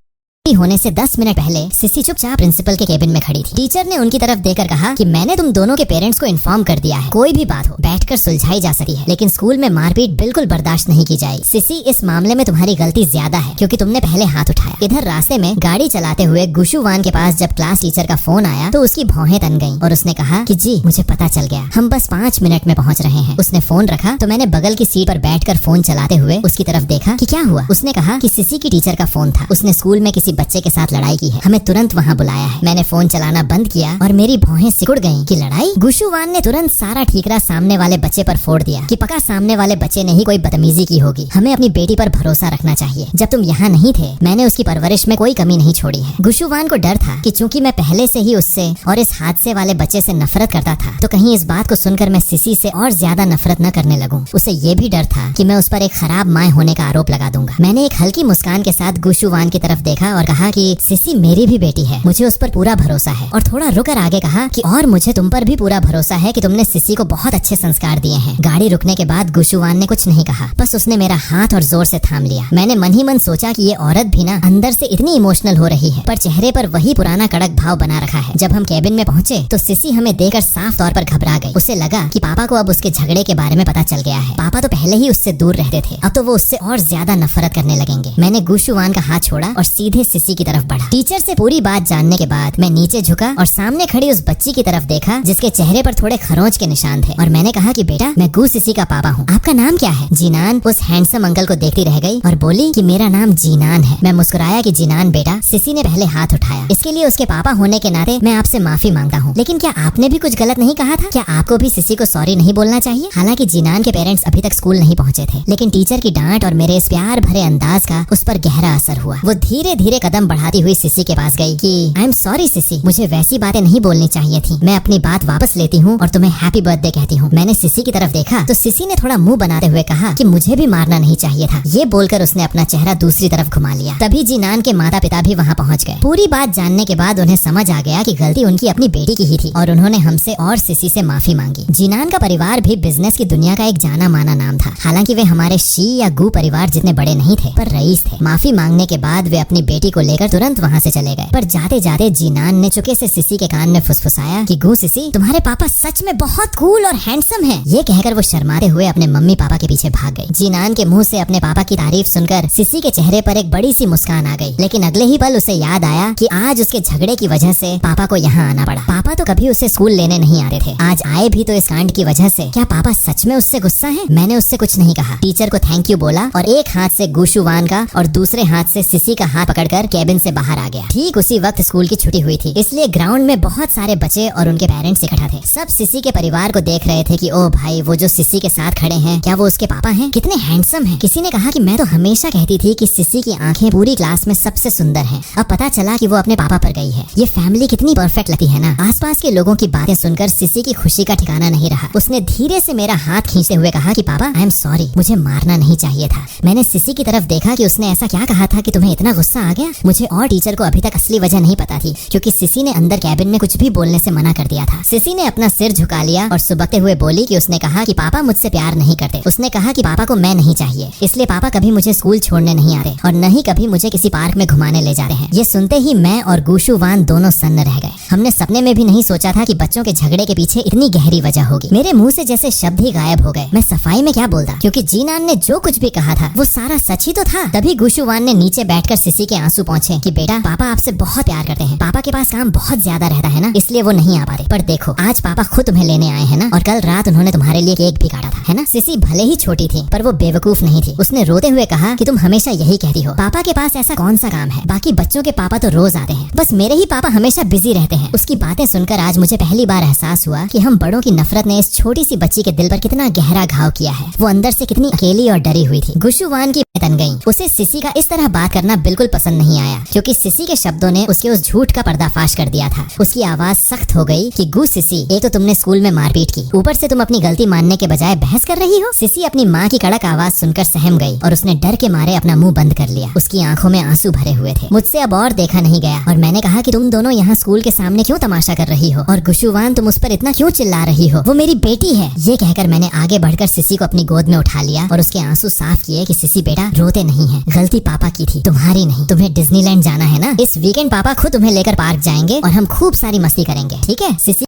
होने से 10 मिनट पहले सिसी चुपचाप प्रिंसिपल के केबिन में खड़ी थी। टीचर ने उनकी तरफ देखकर कहा कि मैंने तुम दोनों के पेरेंट्स को इन्फॉर्म कर दिया है, कोई भी बात हो बैठकर सुलझाई जा सकती है, लेकिन स्कूल में मारपीट बिल्कुल बर्दाश्त नहीं की जाएगी। सिसी, इस मामले में तुम्हारी गलती ज्यादा है क्योंकि तुमने पहले हाथ उठाया। इधर रास्ते में गाड़ी चलाते हुए गुशुवान के पास जब क्लास टीचर का फोन आया तो उसकी भौहें तन गईं और उसने कहा कि जी मुझे पता चल गया, हम बस 5 मिनट में पहुँच रहे हैं। उसने फोन रखा तो मैंने बगल की सीट पर बैठकर फोन चलाते हुए उसकी तरफ देखा कि क्या हुआ। उसने कहा कि सिसी की टीचर का फोन था, उसने स्कूल में किसी बच्चे के साथ लड़ाई की है, हमें तुरंत वहाँ बुलाया है। मैंने फोन चलाना बंद किया और मेरी भौहें सिकुड़ गईं कि लड़ाई। गुशुवान ने तुरंत सारा ठीकरा सामने वाले बच्चे पर फोड़ दिया कि पक्का सामने वाले बच्चे ने ही कोई बदतमीजी की होगी, हमें अपनी बेटी पर भरोसा रखना चाहिए। जब तुम यहाँ नहीं थे मैंने उसकी परवरिश में कोई कमी नहीं छोड़ी है। गुशुवान को डर था कि चूंकि मैं पहले से ही उससे और इस हादसे वाले बच्चे से नफरत करता था तो कहीं इस बात को सुनकर मैं सिसी से और ज्यादा नफरत न करने लगूं। उसे ये भी डर था कि मैं उस पर एक खराब माँ होने का आरोप लगा दूंगा। मैंने एक हल्की मुस्कान के साथ गुशुवान की तरफ देखा और कहा कि सिसी मेरी भी बेटी है, मुझे उस पर पूरा भरोसा है। और थोड़ा रुकर आगे कहा कि और मुझे तुम पर भी पूरा भरोसा है कि तुमने सिसी को बहुत अच्छे संस्कार दिए हैं। गाड़ी रुकने के बाद गुशुवान ने कुछ नहीं कहा, बस उसने मेरा हाथ और जोर से थाम लिया। मैंने मन ही मन सोचा कि ये औरत भी ना अंदर से इतनी इमोशनल हो रही है, पर चेहरे पर वही पुराना कड़क भाव बना रखा है। जब हम केबिन में पहुंचे तो सिसी हमें देखकर साफ तौर पर घबरा गई। उसे लगा कि पापा को अब उसके झगड़े के बारे में पता चल गया है। पापा तो पहले ही उससे दूर रहते थे, अब तो वो उससे और ज्यादा नफरत करने लगेंगे। मैंने गुशुवान का हाथ छोड़ा और सीधे सिसी की तरफ बढ़ा। टीचर से पूरी बात जानने के बाद मैं नीचे झुका और सामने खड़ी उस बच्ची की तरफ देखा जिसके चेहरे पर थोड़े खरोंच के निशान थे और मैंने कहा कि बेटा मैं गू सिसी का पापा हूँ, आपका नाम क्या है? जीनान उस हैंडसम अंकल को देखती रह गई और बोली कि मेरा नाम जीनान है। मैं मुस्कुराया कि जीनान बेटा, सिसी ने पहले हाथ उठाया, इसके लिए उसके पापा होने के नाते मैं आपसे माफी मांगता हूँ, लेकिन क्या आपने भी कुछ गलत नहीं कहा था? क्या आपको भी सिसी को सॉरी नहीं बोलना चाहिए? हालांकि जीनान के पेरेंट्स अभी तक स्कूल नहीं पहुँचे थे, लेकिन टीचर की डांट और मेरे इस प्यार भरे अंदाज का उस पर गहरा असर हुआ। वो धीरे धीरे कदम बढ़ाती हुई सिसी के पास गई कि आई एम सॉरी सिसी, मुझे वैसी बातें नहीं बोलनी चाहिए थी, मैं अपनी बात वापस लेती हूँ और तुम्हें हैप्पी बर्थडे कहती हूँ। मैंने सिसी की तरफ देखा तो सिसी ने थोड़ा मुंह बनाते हुए कहा कि मुझे भी मारना नहीं चाहिए था। ये बोलकर उसने अपना चेहरा दूसरी तरफ घुमा लिया। तभी जीनान के माता पिता भी वहाँ पहुँच गए। पूरी बात जानने के बाद उन्हें समझ आ गया कि गलती उनकी अपनी बेटी की ही थी और उन्होंने हमसे और सिसी से माफी मांगी। जीनान का परिवार भी बिजनेस की दुनिया का एक जाना माना नाम था। हालांकि वे हमारे शी या गू परिवार जितने बड़े नहीं थे, पर रईस थे। माफी मांगने के बाद वे अपनी बेटी को लेकर तुरंत वहाँ से चले गए, पर जाते जाते जीनान ने चुके से सिसी के कान में फुसफुसाया कि गू सिसी, तुम्हारे पापा सच में बहुत कूल और हैंडसम हैं। ये कहकर वो शर्माते हुए अपने मम्मी पापा के पीछे भाग गई। जीनान के मुंह से अपने पापा की तारीफ सुनकर सिसी के चेहरे पर एक बड़ी सी मुस्कान आ गई, लेकिन अगले ही पल उसे याद आया कि आज उसके झगड़े की वजह से पापा को यहाँ आना पड़ा। पापा तो कभी उसे स्कूल लेने नहीं आते थे, आज आए भी तो इस कांड की वजह से। क्या पापा सच में उससे गुस्सा है? मैंने उससे कुछ नहीं कहा, टीचर को थैंक यू बोला और एक हाथ से गुशुवान का और दूसरे हाथ से सिसी का हाथ पकड़कर लेकर केबिन से बाहर आ गया। ठीक उसी वक्त स्कूल की छुट्टी हुई थी, इसलिए ग्राउंड में बहुत सारे बच्चे और उनके पेरेंट्स इकट्ठा थे। सब सिसी के परिवार को देख रहे थे कि ओ भाई, वो जो सिसी के साथ खड़े हैं, क्या वो उसके पापा हैं? कितने हैंडसम हैं। किसी ने कहा कि मैं तो हमेशा कहती थी कि सिसी की आंखें पूरी क्लास में सबसे सुंदर हैं। अब पता चला कि वो अपने पापा पर गई है। ये फैमिली कितनी परफेक्ट लगती है ना। आसपास के लोगों की बातें सुनकर सिसी की खुशी का ठिकाना नहीं रहा। उसने धीरे से मेरा हाथ खींचते हुए कहा कि पापा, आई एम सॉरी, मुझे मारना नहीं चाहिए था। मैंने सिसी की तरफ देखा कि उसने ऐसा क्या कहा था कि तुम्हें इतना गुस्सा आ गया। मुझे और टीचर को अभी तक असली वजह नहीं पता थी, क्योंकि सिसी ने अंदर कैबिन में कुछ भी बोलने से मना कर दिया था। सिसी ने अपना सिर झुका लिया और सुबकते हुए बोली कि उसने कहा कि पापा मुझसे प्यार नहीं करते। उसने कहा कि पापा को मैं नहीं चाहिए, इसलिए पापा कभी मुझे स्कूल छोड़ने नहीं आते और न ही कभी मुझे किसी पार्क में घुमाने ले जाते हैं। ये सुनते ही मैं और गुशु वान दोनों सन्न रह गए। हमने सपने में भी नहीं सोचा था कि बच्चों के झगड़े के पीछे इतनी गहरी वजह होगी। मेरे मुंह से जैसे शब्द ही गायब हो गए। मैं सफाई में क्या बोलता, क्योंकि जीनान ने जो कुछ भी कहा था वो सारा सच ही तो था। तभी गुशु वान ने नीचे बैठकर सिसी के आंसू पहुंचे कि बेटा, पापा आपसे बहुत प्यार करते हैं। पापा के पास काम बहुत ज्यादा रहता है ना, इसलिए वो नहीं आ पाते। पर देखो, आज पापा खुद तुम्हें लेने आए हैं ना, और कल रात उन्होंने तुम्हारे लिए केक भी काटा था, है ना। सिसी भले ही छोटी थी, पर वो बेवकूफ नहीं थी। उसने रोते हुए कहा कि तुम हमेशा यही कहती हो, पापा के पास ऐसा कौन सा काम है, बाकी बच्चों के पापा तो रोज आते हैं, बस मेरे ही पापा हमेशा बिजी रहते हैं। उसकी बातें सुनकर आज मुझे पहली बार एहसास हुआ कि हम बड़ों की नफरत ने इस छोटी सी बच्ची के दिल पर कितना गहरा घाव किया है। वो अंदर से कितनी अकेली और डरी हुई थी। गुशु वान की तन गई। उसे सिसी का इस तरह बात करना बिल्कुल पसंद नहीं आया, क्योंकि सिसी के शब्दों ने उसके उस झूठ का पर्दाफाश कर दिया था। उसकी आवाज सख्त हो गई कि गु सिसी, एक तो तुमने स्कूल में मारपीट की, ऊपर से तुम अपनी गलती मानने के बजाय बहस कर रही हो। सिसी अपनी माँ की कड़क आवाज सुनकर सहम गई और उसने डर के मारे अपना मुंह बंद कर लिया। उसकी आंखों में आंसू भरे हुए थे। मुझसे अब और देखा नहीं गया और मैंने कहा कि तुम दोनों यहाँ स्कूल के सामने क्यों तमाशा कर रही हो, और गुशु वान, तुम उस पर इतना क्यों चिल्ला रही हो, वो मेरी बेटी है। ये कहकर मैंने आगे बढ़कर सिसी को अपनी गोद में उठा लिया और उसके आंसू साफ किए कि सिसी बेटा, रोते नहीं है, गलती पापा की थी, तुम्हारी नहीं। तुम्हें डिज्नीलैंड जाना है ना, इस वीकेंड पापा खुद तुम्हें लेकर पार्क जाएंगे और हम खूब सारी मस्ती करेंगे, ठीक है। सिसी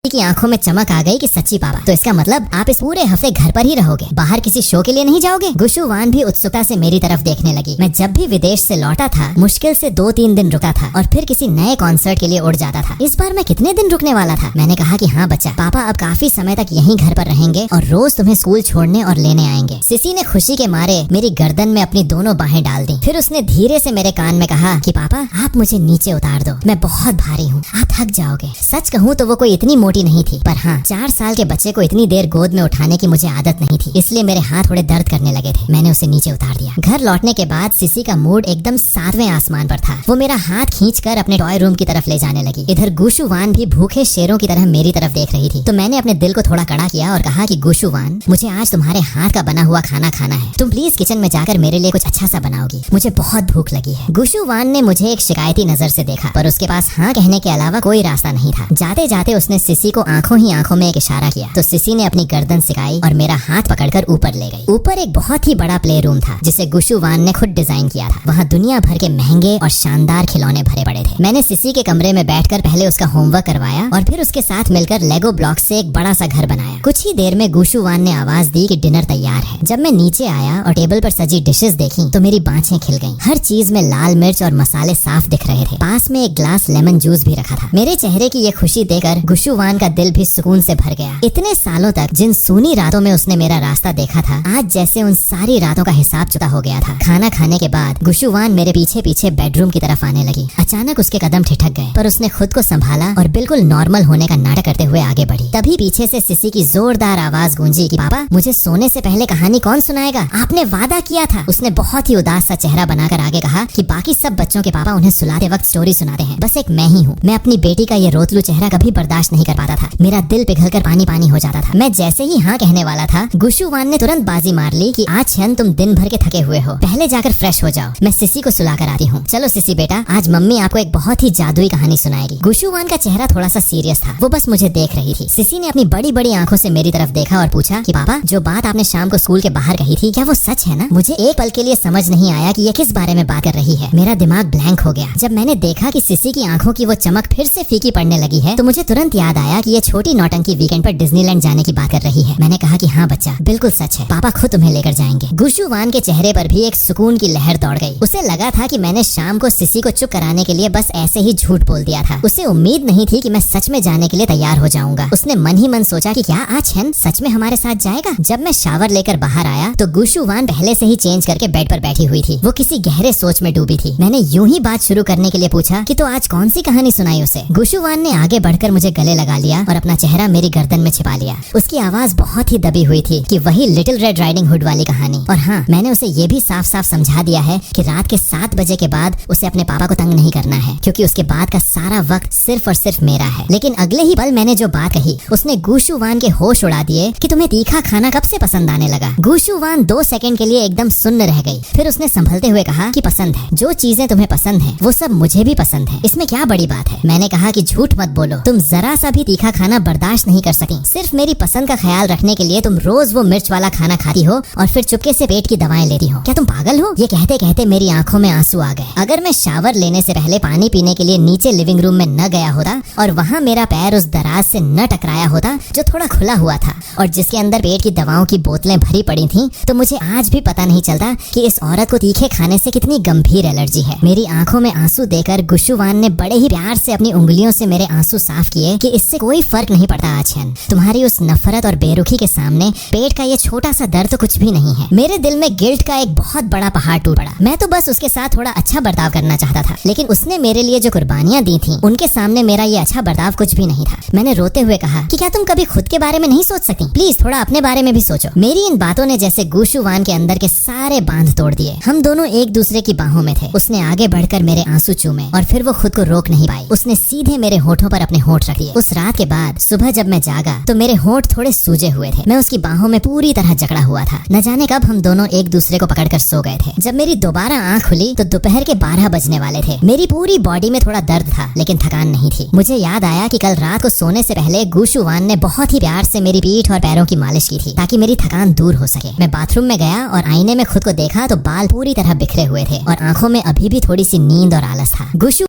की आंखों में चमक आ गई कि सच्ची पापा, तो इसका मतलब आप इस पूरे हफ्ते घर पर ही रहोगे, बाहर किसी शो के लिए नहीं जाओगे। गुशु वान भी उत्सुकता से मेरी तरफ देखने लगी। मैं जब भी विदेश से लौटा था, मुश्किल से 2-3 दिन रुका था और फिर किसी नए कॉन्सर्ट के लिए उड़ जाता था। इस बार मैं कितने दिन रुकने वाला था? मैंने कहा कि हाँ बच्चा, पापा अब काफी समय तक यहीं घर पर रहेंगे और रोज तुम्हें स्कूल छोड़ने और लेने आएंगे। सिसी ने खुशी के मारे मेरी गर्दन में अपनी दोनों बाहें डाल दी। फिर उसने धीरे से मेरे कान में कहा कि पापा, आप मुझे नीचे उतार दो, मैं बहुत भारी हूँ, आप थक जाओगे। सच कहूँ तो वो कोई इतनी मोटी नहीं थी, पर हाँ, 4 साल के बच्चे को इतनी देर गोद में उठाने की मुझे आदत नहीं थी, इसलिए मेरे हाथ थोड़े दर्द करने लगे थे। मैंने उसे नीचे उतार दिया। घर लौटने के बाद सिसी का मूड एकदम 7वें आसमान पर था। वो मेरा हाथ खींचकर अपने टॉय रूम की तरफ ले जाने लगी। इधर गुशु वान भी भूखे शेरों की तरह मेरी तरफ देख रही थी। तो मैंने अपने दिल को थोड़ा कड़ा किया और कहा कि गुशु वान, मुझे आज तुम्हारे हाथ का बना हुआ खाना खाना है। तुम प्लीज किचन में जाकर मेरे लिए कुछ अच्छा सा बनाओगी, मुझे बहुत भूख लगी है। गुशु वान ने मुझे एक शिकायती नजर से देखा, पर उसके पास हाँ कहने के अलावा कोई रास्ता नहीं था। जाते जाते उसने सिसी को आंखों ही आंखों में एक इशारा किया तो सिसी ने अपनी गर्दन सिकाई और मेरा हाथ पकड़कर ऊपर ले गई। ऊपर एक बहुत ही बड़ा प्ले रूम था जिसे गुशु वान ने खुद डिजाइन किया था। वहाँ दुनिया भर के महंगे और शानदार खिलौने भरे पड़े थे। मैंने सिसी के कमरे में बैठकर पहले उसका होमवर्क करवाया और फिर उसके साथ मिलकर लेगो ब्लॉक से एक बड़ा सा घर बनाया। कुछ ही देर में गुशु वान ने आवाज दी कि डिनर तैयार है। जब मैं नीचे आया और टेबल पर सजी डिशेस देखी तो मेरी बाँछें खिल गईं। हर चीज में लाल मिर्च और मसाले साफ दिख रहे थे। पास में एक ग्लास लेमन जूस भी रखा था। मेरे चेहरे की ये खुशी देखकर गुशु वान का दिल भी सुकून से भर गया। इतने सालों तक जिन सूनी रातों में उसने मेरा रास्ता देखा था, आज जैसे उन सारी रातों का हिसाब चुका हो गया था। खाना खाने के बाद गुशु वान मेरे पीछे पीछे बेडरूम की तरफ आने लगी। अचानक उसके कदम ठिठक गए, पर उसने खुद को संभाला और बिल्कुल नॉर्मल होने का नाटक करते हुए आगे बढ़ी। तभी पीछे से सिसी की जोरदार आवाज गूंजी कि पापा, मुझे सोने से पहले कहानी कौन सुनाएगा? आपने वादा किया था। उसने बहुत ही उदास सा चेहरा बनाकर आगे कहा कि बाकी सब बच्चों के पापा उन्हें सुलाते वक्त स्टोरी सुनाते हैं, बस एक मैं ही हूँ। मैं अपनी बेटी का ये रोतलू चेहरा कभी बर्दाश्त नहीं कर पाता था। मेरा दिल पिघलकर पानी पानी हो जाता था। मैं जैसे ही हाँ कहने वाला था, गुशु वान ने तुरंत बाजी मार ली कि आज क्षण तुम दिन भर के थके हुए हो, पहले जाकर फ्रेश हो जाओ, मैं सिसी को सुलाकर आती हूँ। चलो सिसी बेटा, आज मम्मी आपको एक बहुत ही जादुई कहानी सुनाएगी। गुशु वान का चेहरा थोड़ा सा सीरियस था। वो बस मुझे देख रही थी। सिसी ने अपनी बड़ी बड़ी आंखों से मेरी तरफ देखा और पूछा कि पापा, जो बात आपने शाम को स्कूल के बाहर कही थी, क्या वो सच है ना? मुझे एक पल के लिए समझ नहीं आया कि ये किस बारे में बात कर रही है। मेरा दिमाग ब्लैंक हो गया। जब मैंने देखा कि सिसी की आंखों की वो चमक फिर से फीकी पड़ने लगी है तो मुझे तुरंत याद आया आया कि ये छोटी नौटंकी वीकेंड पर डिज्नीलैंड जाने की बात कर रही है। मैंने कहा कि हाँ बच्चा, बिल्कुल सच है, पापा खुद तुम्हें लेकर जाएंगे। गुशु वान के चेहरे पर भी एक सुकून की लहर दौड़ गई। उसे लगा था कि मैंने शाम को सिसी को चुप कराने के लिए बस ऐसे ही झूठ बोल दिया था। उसे उम्मीद नहीं थी कि मैं सच में जाने के लिए तैयार हो जाऊंगा। उसने मन ही मन सोचा कि क्या आज छन सच में हमारे साथ जाएगा। जब मैं शावर लेकर बाहर आया तो गुशु वान पहले से ही चेंज करके बेड पर बैठी हुई थी। वो किसी गहरे सोच में डूबी थी। मैंने यूं ही बात शुरू करने के लिए पूछा कि तो आज कौन सी कहानी सुनाई उसे। गुशु वान ने आगे बढ़कर मुझे गले लगा लिया और अपना चेहरा मेरी गर्दन में छिपा लिया। उसकी आवाज बहुत ही दबी हुई थी कि वही लिटिल रेड राइडिंग हुड वाली कहानी। और हाँ, मैंने उसे ये भी साफ साफ समझा दिया है कि रात के 7 बजे के बाद उसे अपने पापा को तंग नहीं करना है, क्योंकि उसके बाद का सारा वक्त सिर्फ और सिर्फ मेरा है। लेकिन अगले ही पल मैंने जो बात कही उसने गुशु वान के होश उड़ा दिए कि तुम्हें तीखा खाना कब से पसंद आने लगा। गुशु वान 2 सेकंड के लिए एकदम सुन्न रह गई। फिर उसने संभलते हुए कहा कि पसंद है, जो चीजें तुम्हें पसंद है वो सब मुझे भी पसंद है, इसमें क्या बड़ी बात है। मैंने कहा कि झूठ मत बोलो, तुम जरा सा भी तीखा खाना बर्दाश्त नहीं कर सकती। सिर्फ मेरी पसंद का ख्याल रखने के लिए तुम रोज वो मिर्च वाला खाना खाती हो और फिर चुपके से पेट की दवाएं लेती हो। क्या तुम पागल हो? ये कहते कहते मेरी आंखों में आंसू आ गए। अगर मैं शावर लेने से पहले पानी पीने के लिए नीचे लिविंग रूम में न गया होता और वहाँ मेरा पैर उस दराज से न टकराया होता जो थोड़ा खुला हुआ था और जिसके अंदर पेट की दवाओं की बोतलें भरी पड़ी थीं, तो मुझे आज भी पता नहीं चलता कि इस औरत को तीखे खाने से कितनी गंभीर एलर्जी है। मेरी आंखों में आंसू देकर गुशु वान ने बड़े ही प्यार से अपनी उंगलियों से मेरे आंसू साफ किए कि इससे कोई फर्क नहीं पड़ता आछन, तुम्हारी उस नफरत और बेरुखी के सामने पेट का ये छोटा सा दर्द तो कुछ भी नहीं है। मेरे दिल में गिल्ट का एक बहुत बड़ा पहाड़ टूट पड़ा। मैं तो बस उसके साथ थोड़ा अच्छा बर्ताव करना चाहता था, लेकिन उसने मेरे लिए जो कुर्बानियां दी थी उनके सामने मेरा ये अच्छा बर्ताव कुछ भी नहीं था। मैंने रोते हुए कहा कि क्या तुम कभी खुद के बारे में नहीं सोच सकती? प्लीज थोड़ा अपने बारे में भी सोचो। मेरी इन बातों ने जैसे गुशु वान के अंदर के सारे बांध तोड़ दिए। हम दोनों एक दूसरे की बाहों में थे। उसने आगे बढ़कर मेरे आंसू चूमे और फिर वो खुद को रोक नहीं पाई। उसने सीधे मेरे होठों पर अपने होठ रख दिए। उस रात के बाद सुबह जब मैं जागा तो मेरे होठ थोड़े सूजे हुए थे। मैं उसकी बाहों में पूरी तरह जकड़ा हुआ था। न जाने कब हम दोनों एक दूसरे को पकड़कर सो गए थे। जब मेरी दोबारा आंख खुली तो दोपहर के 12 बजने वाले थे। मेरी पूरी बॉडी में थोड़ा दर्द था लेकिन थकान नहीं थी। मुझे याद आया कि कल रात को सोने से पहले गुशु वान ने बहुत ही प्यार से मेरी पीठ और पैरों की मालिश की थी ताकि मेरी थकान दूर हो सके। मैं बाथरूम में गया और आईने में खुद को देखा तो बाल पूरी तरह बिखरे हुए थे और आंखों में अभी भी थोड़ी सी नींद और आलस था। गुशु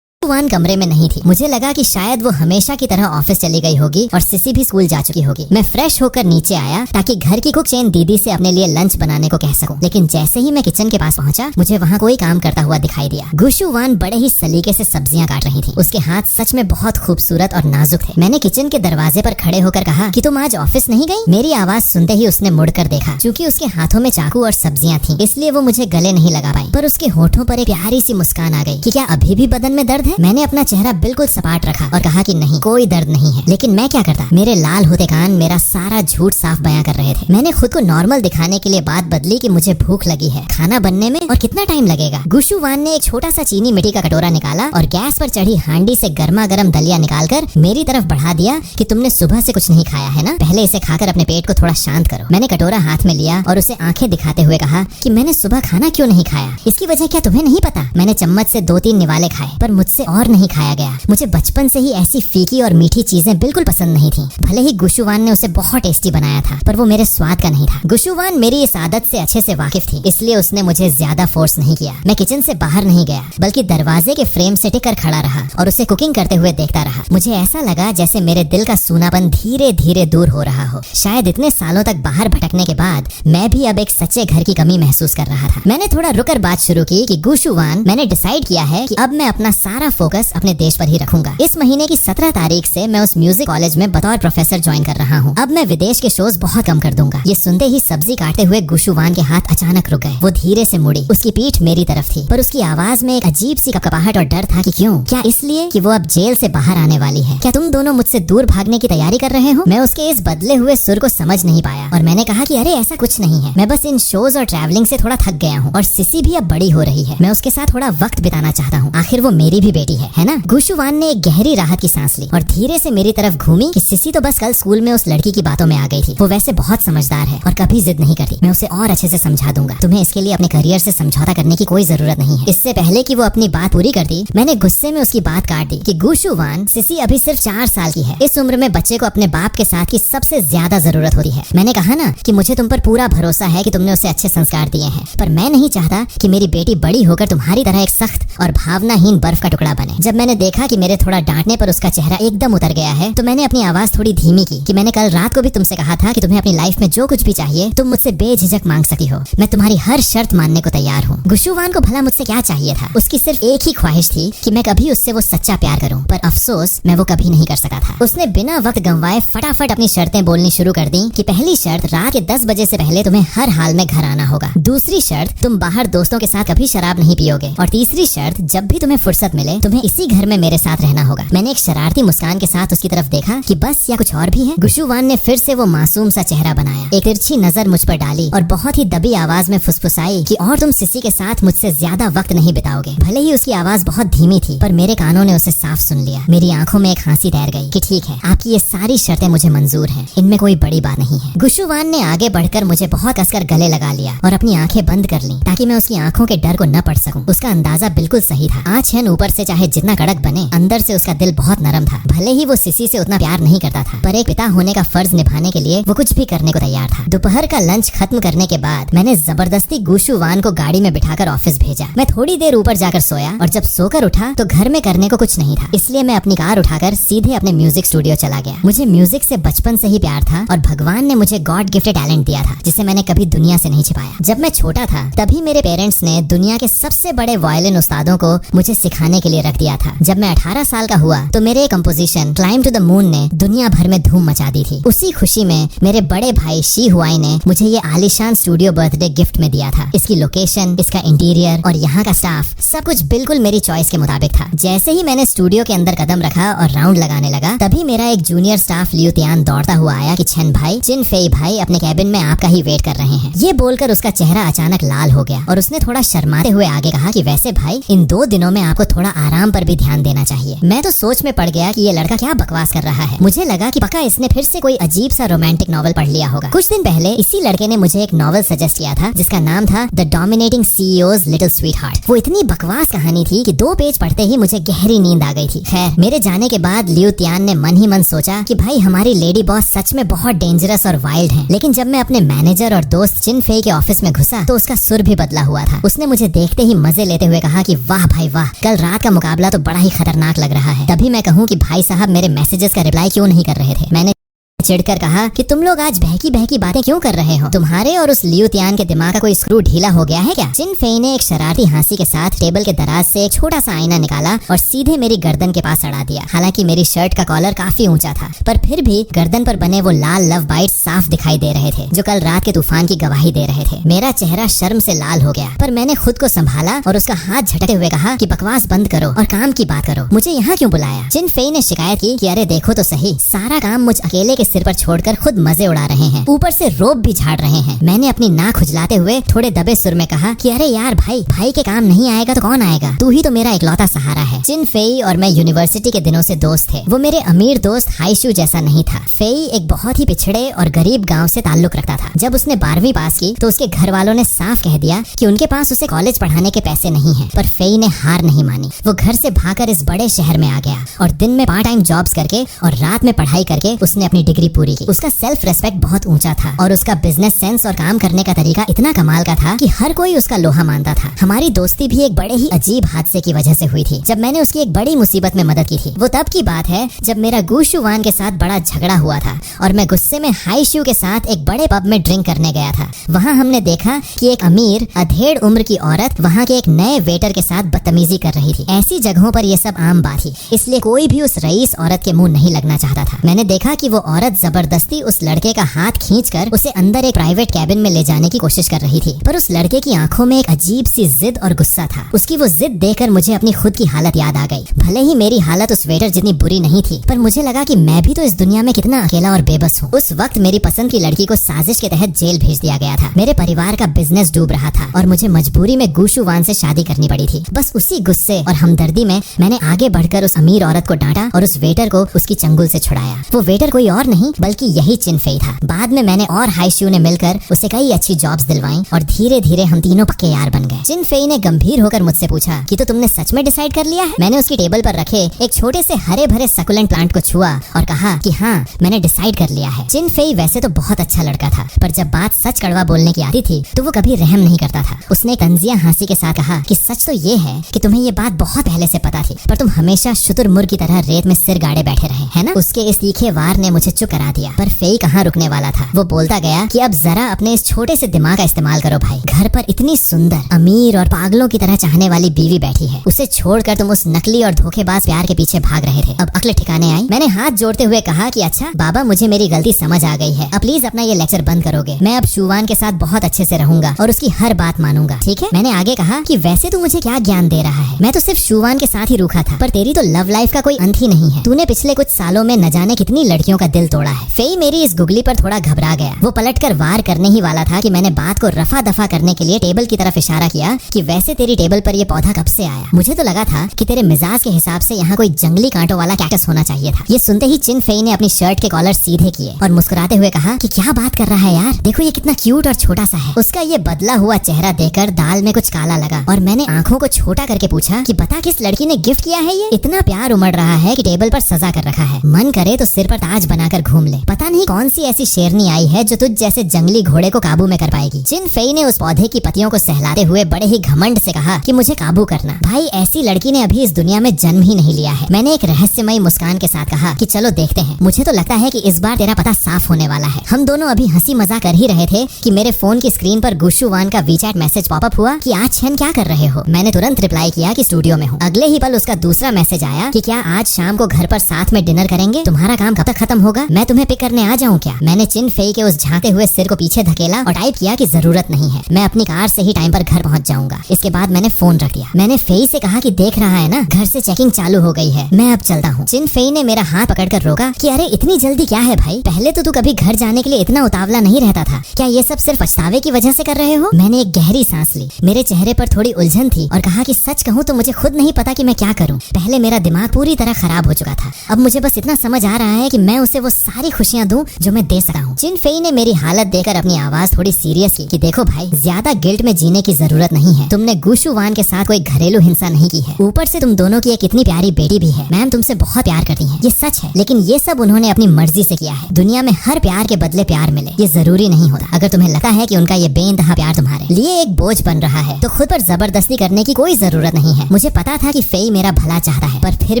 वान कमरे में नहीं थी। मुझे लगा कि शायद वो हमेशा की तरह ऑफिस चली गई होगी और सिसी भी स्कूल जा चुकी होगी। मैं फ्रेश होकर नीचे आया ताकि घर की कुक चेन दीदी से अपने लिए लंच बनाने को कह सकूं। लेकिन जैसे ही मैं किचन के पास पहुंचा मुझे वहाँ कोई काम करता हुआ दिखाई दिया। गुशु वान बड़े ही सलीके से सब्जियां काट रही थी। उसके हाथ सच में बहुत खूबसूरत और नाजुक थे। मैंने किचन के दरवाजे पर खड़े होकर कहा कि तुम आज ऑफिस नहीं गई? मेरी आवाज सुनते ही उसने मुड़कर देखा। चूँकि उसके हाथों में चाकू और सब्जियां थी इसलिए वो मुझे गले नहीं लगा पाई, पर उसके होठों पर एक प्यारी सी मुस्कान आ गई कि क्या अभी भी बदन में दर्द है? मैंने अपना चेहरा बिल्कुल सपाट रखा और कहा कि नहीं, कोई दर्द नहीं है। लेकिन मैं क्या करता? मेरे लाल होते कान मेरा सारा झूठ साफ बयां कर रहे थे। मैंने खुद को नॉर्मल दिखाने के लिए बात बदली कि मुझे भूख लगी है, खाना बनने में और कितना टाइम लगेगा। गुशु वान ने एक छोटा सा चीनी मिट्टी का कटोरा निकाला और गैस पर चढ़ी हांडी से गर्मा गर्म दलिया निकालकर मेरी तरफ बढ़ा दिया कि तुमने सुबह से कुछ नहीं खाया है ना, पहले इसे खाकर अपने पेट को थोड़ा शांत करो। मैंने कटोरा हाथ में लिया और उसे आंखें दिखाते हुए कहा कि मैंने सुबह खाना क्यों नहीं खाया, इसकी वजह क्या तुम्हें नहीं पता? मैंने चम्मच से 2-3 निवाले खाए पर मुझसे और नहीं खाया गया। मुझे बचपन से ही ऐसी फीकी और मीठी चीजें बिल्कुल पसंद नहीं थी। भले ही गुशु वान ने उसे बहुत टेस्टी बनाया था पर वो मेरे स्वाद का नहीं था। गुशु वान मेरी इस आदत से अच्छे से वाकिफ थी, इसलिए उसने मुझे ज्यादा फोर्स नहीं किया। मैं किचन से बाहर नहीं गया बल्कि दरवाजे के फ्रेम से टिक कर खड़ा रहा और उसे कुकिंग करते हुए देखता रहा। मुझे ऐसा लगा जैसे मेरे दिल का सूनापन धीरे धीरे दूर हो रहा हो। शायद इतने सालों तक बाहर भटकने के बाद मैं भी अब एक सच्चे घर की कमी महसूस कर रहा था। मैंने थोड़ा रुकर बात शुरू की कि गुशु वान, मैंने डिसाइड किया है कि अब मैं अपना सारा फोकस अपने देश पर ही रखूंगा। इस महीने की 17 तारीख से मैं उस म्यूजिक कॉलेज में बतौर प्रोफेसर ज्वाइन कर रहा हूँ। अब मैं विदेश के शोज बहुत कम कर दूंगा। ये सुनते ही सब्जी काटते हुए गुशु वान के हाथ अचानक रुक गए। वो धीरे से मुड़ी। उसकी पीठ मेरी तरफ थी पर उसकी आवाज में एक अजीब सी कपकपाहट और डर था कि क्यों? क्या इसलिए कि वो अब जेल से बाहर आने वाली है? क्या तुम दोनों मुझसे दूर भागने की तैयारी कर रहे हो? मैं उसके इस बदले हुए सुर को समझ नहीं पाया और मैंने कहा कि अरे ऐसा कुछ नहीं है, मैं बस इन शोज और ट्रैवलिंग से थोड़ा थक गया हूँ और सिसी भी अब बड़ी हो रही है, मैं उसके साथ थोड़ा वक्त बिताना चाहता हूँ, आखिर वो मेरी भी बेटी है ना? गुशु वान ने एक गहरी राहत की सांस ली और धीरे से मेरी तरफ घूमी कि सिसी तो बस कल स्कूल में उस लड़की की बातों में आ गई थी। वो वैसे बहुत समझदार है और कभी जिद नहीं करती। मैं उसे और अच्छे से समझा दूंगा। तुम्हें इसके लिए अपने करियर से समझौता करने की कोई जरूरत नहीं है। इससे पहले कि वो अपनी बात पूरी करती, मैंने गुस्से में उसकी बात काट दी कि गुशु वान, सिसी अभी सिर्फ 4 साल की है। इस उम्र में बच्चे को अपने बाप के साथ की सबसे ज्यादा जरूरत होती है। मैंने कहा ना कि मुझे तुम पर पूरा भरोसा है कि तुमने उसे अच्छे संस्कार दिए हैं, पर मैं नहीं चाहता कि मेरी बेटी बड़ी होकर तुम्हारी तरह एक सख्त और भावनाहीन बर्फ का टुकड़ा बने। जब मैंने देखा कि मेरे थोड़ा डांटने पर उसका चेहरा एकदम उतर गया है तो मैंने अपनी आवाज थोड़ी धीमी की कि मैंने कल रात को भी तुमसे कहा था कि तुम्हें अपनी लाइफ में जो कुछ भी चाहिए तुम मुझसे बेझिझक मांग सकती हो। मैं तुम्हारी हर शर्त मानने को तैयार हूँ। गुशुवान को भला मुझसे क्या चाहिए था? उसकी सिर्फ एक ही ख्वाहिश थी कि मैं कभी उससे वो सच्चा प्यार करूँ, पर अफसोस मैं वो कभी नहीं कर सका था। उसने बिना वक्त गंवाए फटाफट अपनी शर्तें बोलनी शुरू कर दी कि पहली शर्त, रात के 10 बजे से पहले तुम्हें हर हाल में घर आना होगा। दूसरी शर्त, तुम बाहर दोस्तों के साथ कभी शराब नहीं पियोगे। और तीसरी शर्त, जब भी तुम्हें फुर्सत मिले तुम्हें इसी घर में मेरे साथ रहना होगा। मैंने एक शरारती मुस्कान के साथ उसकी तरफ देखा कि बस या कुछ और भी है। गुशुवान ने फिर से वो मासूम सा चेहरा बनाया, एक तिरछी नजर मुझ पर डाली और बहुत ही दबी आवाज में फुसफुसाई कि और तुम सिसी के साथ मुझसे ज्यादा वक्त नहीं बिताओगे। भले ही उसकी आवाज बहुत धीमी थी पर मेरे कानों ने उसे साफ सुन लिया। मेरी आंखों में एक हंसी तैर गई कि ठीक है, आपकी ये सारी शर्तें मुझे मंजूर हैं, इनमें कोई बड़ी बात नहीं है। गुशुवान ने आगे बढ़कर मुझे बहुत कसकर गले लगा लिया और अपनी आंखें बंद कर ली ताकि मैं उसकी आंखों के डर को न पढ़ सकूं। उसका अंदाजा बिल्कुल सही था। आँचन ऊपर से चाहे जितना कड़क बने, अंदर से उसका दिल बहुत नरम था। भले ही वो सिसी से उतना प्यार नहीं करता था पर एक पिता होने का फर्ज निभाने के लिए वो कुछ भी करने को तैयार था। दोपहर का लंच खत्म करने के बाद मैंने जबरदस्ती गुशुवान को गाड़ी में बिठाकर ऑफिस भेजा। मैं थोड़ी देर ऊपर जाकर सोया और जब सोकर उठा तो घर में करने को कुछ नहीं था, इसलिए मैं अपनी कार उठाकर सीधे अपने म्यूजिक स्टूडियो चला गया। मुझे म्यूजिक से बचपन से ही प्यार था और भगवान ने मुझे गॉड गिफ्टेड टैलेंट दिया था जिसे मैंने कभी दुनिया से नहीं छिपाया। जब मैं छोटा था तभी मेरे पेरेंट्स ने दुनिया के सबसे बड़े वायलिन उस्तादों को मुझे सिखाने के लिए रख दिया था। जब मैं 18 साल का हुआ तो मेरे composition climb to the moon ने दुनिया भर में धूम मचा दी थी। उसी खुशी में मेरे बड़े भाई शी हुआई ने मुझे ये आलीशान स्टूडियो बर्थडे गिफ्ट में दिया था। इसकी लोकेशन, इसका इंटीरियर और यहाँ का स्टाफ सब कुछ बिल्कुल मेरी चॉइस के मुताबिक था। जैसे ही मैंने स्टूडियो के अंदर कदम रखा और राउंड लगाने लगा तभी मेरा एक जूनियर स्टाफ लियू तियान दौड़ता हुआ आया कि छन भाई, जिन फेई भाई अपने कैबिन में आपका ही वेट कर रहे हैं। ये बोलकर उसका चेहरा अचानक लाल हो गया और उसने थोड़ा शर्माते हुए आगे कहा कि वैसे भाई, इन 2 दिनों में आपको थोड़ा आराम पर भी ध्यान देना चाहिए। मैं तो सोच में पड़ गया कि ये लड़का क्या बकवास कर रहा है। मुझे लगा कि पक्का इसने फिर से कोई अजीब सा रोमांटिक नॉवल पढ़ लिया होगा। कुछ दिन पहले इसी लड़के ने मुझे एक नॉवल सजेस्ट किया था जिसका नाम था the dominating CEOs little sweetheart. वो इतनी बकवास कहानी थी कि 2 पेज पढ़ते ही मुझे गहरी नींद आ गई थी। खैर, मेरे जाने के बाद लियू तियान ने मन ही मन सोचा कि भाई हमारी लेडी बॉस सच में बहुत डेंजरस और वाइल्ड है। लेकिन जब मैं अपने मैनेजर और दोस्त चिन फेई के ऑफिस में घुसा तो उसका सुर भी बदला हुआ था। उसने मुझे देखते ही मजे लेते हुए कहा कि वाह भाई वाह, कल रात का मुकाबला तो बड़ा ही खतरनाक लग रहा है। तभी मैं कहूँ कि भाई साहब मेरे मैसेजेस का रिप्लाई क्यों नहीं कर रहे थे। मैंने चिढ़कर कहा कि तुम लोग आज बहकी बहकी बातें क्यों कर रहे हो? तुम्हारे और उस लियू तियान के दिमाग का कोई स्क्रू ढीला हो गया है क्या? चिन फेई ने एक शरारती हंसी के साथ टेबल के दराज से एक छोटा सा आईना निकाला और सीधे मेरी गर्दन के पास अड़ा दिया। हालांकि मेरी शर्ट का कॉलर काफी ऊंचा था पर फिर भी गर्दन पर बने वो लाल लव बाइट साफ दिखाई दे रहे थे जो कल रात के तूफान की गवाही दे रहे थे। मेरा चेहरा शर्म से लाल हो गया पर मैंने खुद को संभाला और उसका हाथ झटकते हुए कहा कि बकवास बंद करो और काम की बात करो। मुझे यहाँ क्यों बुलाया? चिन फेई ने शिकायत की कि अरे देखो तो सही, सारा काम मुझ अकेले के सिर पर छोड़कर खुद मजे उड़ा रहे हैं, ऊपर से रोब भी झाड़ रहे हैं। मैंने अपनी नाक खुजलाते हुए थोड़े दबे सुर में कहा कि अरे यार भाई के काम नहीं आएगा तो कौन आएगा? तू ही तो मेरा इकलौता सहारा है। चिन फेई और मैं यूनिवर्सिटी के दिनों से दोस्त थे। वो मेरे अमीर दोस्त हाइशू जैसा नहीं था। फेई एक बहुत ही पिछड़े और गरीब गाँव से ताल्लुक रखता था। जब उसने 12वीं पास की तो उसके घर वालों ने साफ कह दिया कि उनके पास उसे कॉलेज पढ़ाने के पैसे नहीं है। पर फेई ने हार नहीं मानी। वो घर से भागकर इस बड़े शहर में आ गया और दिन में पार्ट टाइम जॉब्स करके और रात में पढ़ाई करके उसने अपनी डिग्री पूरी की। उसका सेल्फ रेस्पेक्ट बहुत ऊंचा था और उसका बिजनेस सेंस और काम करने का तरीका इतना कमाल का था कि हर कोई उसका लोहा मानता था। हमारी दोस्ती भी एक बड़े ही अजीब हादसे की वजह से हुई थी जब मैंने उसकी एक बड़ी मुसीबत में मदद की थी। वो तब की बात है जब मेरा गुशुवान के साथ बड़ा झगड़ा हुआ था और मैं गुस्से में हाइशू के साथ एक बड़े पब में ड्रिंक करने गया था। वहाँ हमने देखा कि एक अमीर अधेड़ उम्र की औरत वहाँ के एक नए वेटर के साथ बदतमीजी कर रही थी। ऐसी जगहों पर यह सब आम बात थी, इसलिए कोई भी उस रईस औरत के मुंह नहीं लगना चाहता था। मैंने देखा कि वो औरत जबरदस्ती उस लड़के का हाथ खींचकर उसे अंदर एक प्राइवेट कैबिन में ले जाने की कोशिश कर रही थी। पर उस लड़के की आंखों में एक अजीब सी जिद और गुस्सा था। उसकी वो जिद देखकर मुझे अपनी खुद की हालत याद आ गई। भले ही मेरी हालत उस वेटर जितनी बुरी नहीं थी पर मुझे लगा कि मैं भी तो इस दुनिया में कितना अकेला और बेबस हूँ। उस वक्त मेरी पसंद की लड़की को साजिश के तहत जेल भेज दिया गया था। मेरे परिवार का बिजनेस डूब रहा था और मुझे मजबूरी में गुशुवान से शादी करनी पड़ी थी। बस उसी गुस्से और हमदर्दी में मैंने आगे बढ़कर उस अमीर औरत को डांटा और उस वेटर को उसकी चंगुल से छुड़ाया। वो वेटर कोई और नहीं नहीं बल्कि यही चिन फेई था। बाद में मैंने और हाई शू ने मिलकर उसे कई अच्छी जॉब्स दिलवाई और धीरे धीरे हम तीनों पक्के यार बन गए। चिन फेई ने गंभीर होकर मुझसे पूछा कि तो तुमने सच में डिसाइड कर लिया है? मैंने उसकी टेबल पर रखे एक छोटे से हरे भरे सकुलेंट प्लांट को छुआ और कहा कि हाँ, मैंने डिसाइड कर लिया है। चिन फेई वैसे तो बहुत अच्छा लड़का था, पर जब बात सच कड़वा बोलने की आती थी तो वो कभी रहम नहीं करता था। उसने तंजिया हंसी के साथ कहा कि सच तो ये है कि तुम्हें ये बात बहुत पहले से पता थी, पर तुम हमेशा शुतुरमुर्ग की तरह रेत में सिर गाड़े बैठे रहे, है ना? उसके इस तीखे वार ने मुझे चुप करा दिया, पर फेई कहाँ रुकने वाला था। वो बोलता गया कि अब जरा अपने इस छोटे से दिमाग का इस्तेमाल करो भाई। घर पर इतनी सुंदर, अमीर और पागलों की तरह चाहने वाली बीवी बैठी है, उसे छोड़कर तुम उस नकली और धोखेबाज प्यार के पीछे भाग रहे थे। अब अक्ल ठिकाने आई? मैंने हाथ जोड़ते हुए कहा कि अच्छा बाबा, मुझे मेरी गलती समझ आ गई है, अब प्लीज अपना ये लेक्चर बंद करोगे। मैं अब शूवान के साथ बहुत अच्छे से रहूंगा और उसकी हर बात मानूंगा, ठीक है? मैंने आगे कहा कि वैसे तू मुझे क्या ज्ञान दे रहा है, मैं तो सिर्फ शूवान के साथ ही रूखा था, पर तेरी तो लव लाइफ का कोई अंत ही नहीं है। तूने पिछले कुछ सालों में न जाने कितनी लड़कियों का दिल तोड़ा है। फेई मेरी इस गुगली पर थोड़ा घबरा गया। वो पलटकर वार करने ही वाला था कि मैंने बात को रफा दफा करने के लिए टेबल की तरफ इशारा किया कि वैसे तेरी टेबल पर ये पौधा कब से आया? मुझे तो लगा था कि तेरे मिजाज के हिसाब से यहाँ कोई जंगली कांटों वाला कैक्टस होना चाहिए था। ये सुनते ही चिन फेई ने अपनी शर्ट के कॉलर सीधे किए और मुस्कुराते हुए कहा कि क्या बात कर रहा है यार, देखो ये कितना क्यूट और छोटा सा है। उसका ये बदला हुआ चेहरा देखकर दाल में कुछ काला लगा और मैंने आंखों को छोटा करके पूछा कि बता किस लड़की ने गिफ्ट किया है ये? इतना प्यार उमड़ रहा है कि टेबल पर सजा कर रखा है, मन करे तो सिर पर ताज बनाकर घूम ले। पता नहीं कौन सी ऐसी शेरनी आई है जो तुझ जैसे जंगली घोड़े को काबू में कर पाएगी। चिन फेई ने उस पौधे की पत्तियों को सहलाते हुए बड़े ही घमंड से कहा कि मुझे काबू करना। भाई, ऐसी लड़की ने अभी इस दुनिया में जन्म ही नहीं लिया है। मैंने एक रहस्यमयी मुस्कान के साथ कहा कि चलो देखते हैं। मुझे तो लगता है कि इस बार तेरा पता साफ होने वाला है। हम दोनों अभी हंसी मजाक कर ही रहे थे कि मेरे फोन की स्क्रीन पर गुशुवान का वीचैट मैसेज पॉपअप हुआ कि आज छन क्या कर रहे हो? मैंने तुरंत रिप्लाई किया कि स्टूडियो में हूँ। अगले ही पल उसका दूसरा मैसेज आया कि क्या आज शाम को घर पर साथ में डिनर करेंगे? तुम्हारा काम कब तक खत्म होगा? मैं तुम्हें पिक करने आ जाऊँ क्या? मैंने चिन फेई के उस झांकते हुए सिर को पीछे धकेला और टाइप किया कि जरूरत नहीं है, मैं अपनी कार से ही टाइम पर घर पहुँच जाऊंगा। इसके बाद मैंने फोन रख दिया। मैंने फेई से कहा कि देख रहा है ना, घर से चेकिंग चालू हो गई है, मैं अब चलता हूँ। चिन फेई ने मेरा हाथ पकड़कर रोका कि अरे इतनी जल्दी क्या है भाई, पहले तो तू कभी घर जाने के लिए इतना उतावला नहीं रहता था, क्या ये सब सिर्फ पछतावे की वजह से कर रहे हो? मैंने एक गहरी सांस ली। मेरे चेहरे पर थोड़ी उलझन थी और कहा कि सच कहूँ तो मुझे खुद नहीं पता कि मैं क्या करूँ। पहले मेरा दिमाग पूरी तरह खराब हो चुका था, अब मुझे बस इतना समझ आ रहा है कि मैं उसे वो सारी खुशियाँ दूं जो मैं दे सकता हूँ। चिन फेई ने मेरी हालत देखकर अपनी आवाज थोड़ी सीरियस की कि देखो भाई, ज्यादा गिल्ट में जीने की जरूरत नहीं है। तुमने गुशुवान के साथ कोई घरेलू हिंसा नहीं की है, ऊपर से तुम दोनों की एक इतनी प्यारी बेटी भी है। मैम तुमसे बहुत प्यार करती हैं, ये सच है, लेकिन ये सब उन्होंने अपनी मर्जी से किया है। दुनिया में हर प्यार के बदले प्यार मिले ये जरूरी नहीं होता। अगर तुम्हें लगता है कि उनका ये बेइंतहा प्यार तुम्हारे लिए एक बोझ बन रहा है तो खुद पर जबरदस्ती करने की कोई जरूरत नहीं है। मुझे पता था कि फेई मेरा भला चाहता है, पर फिर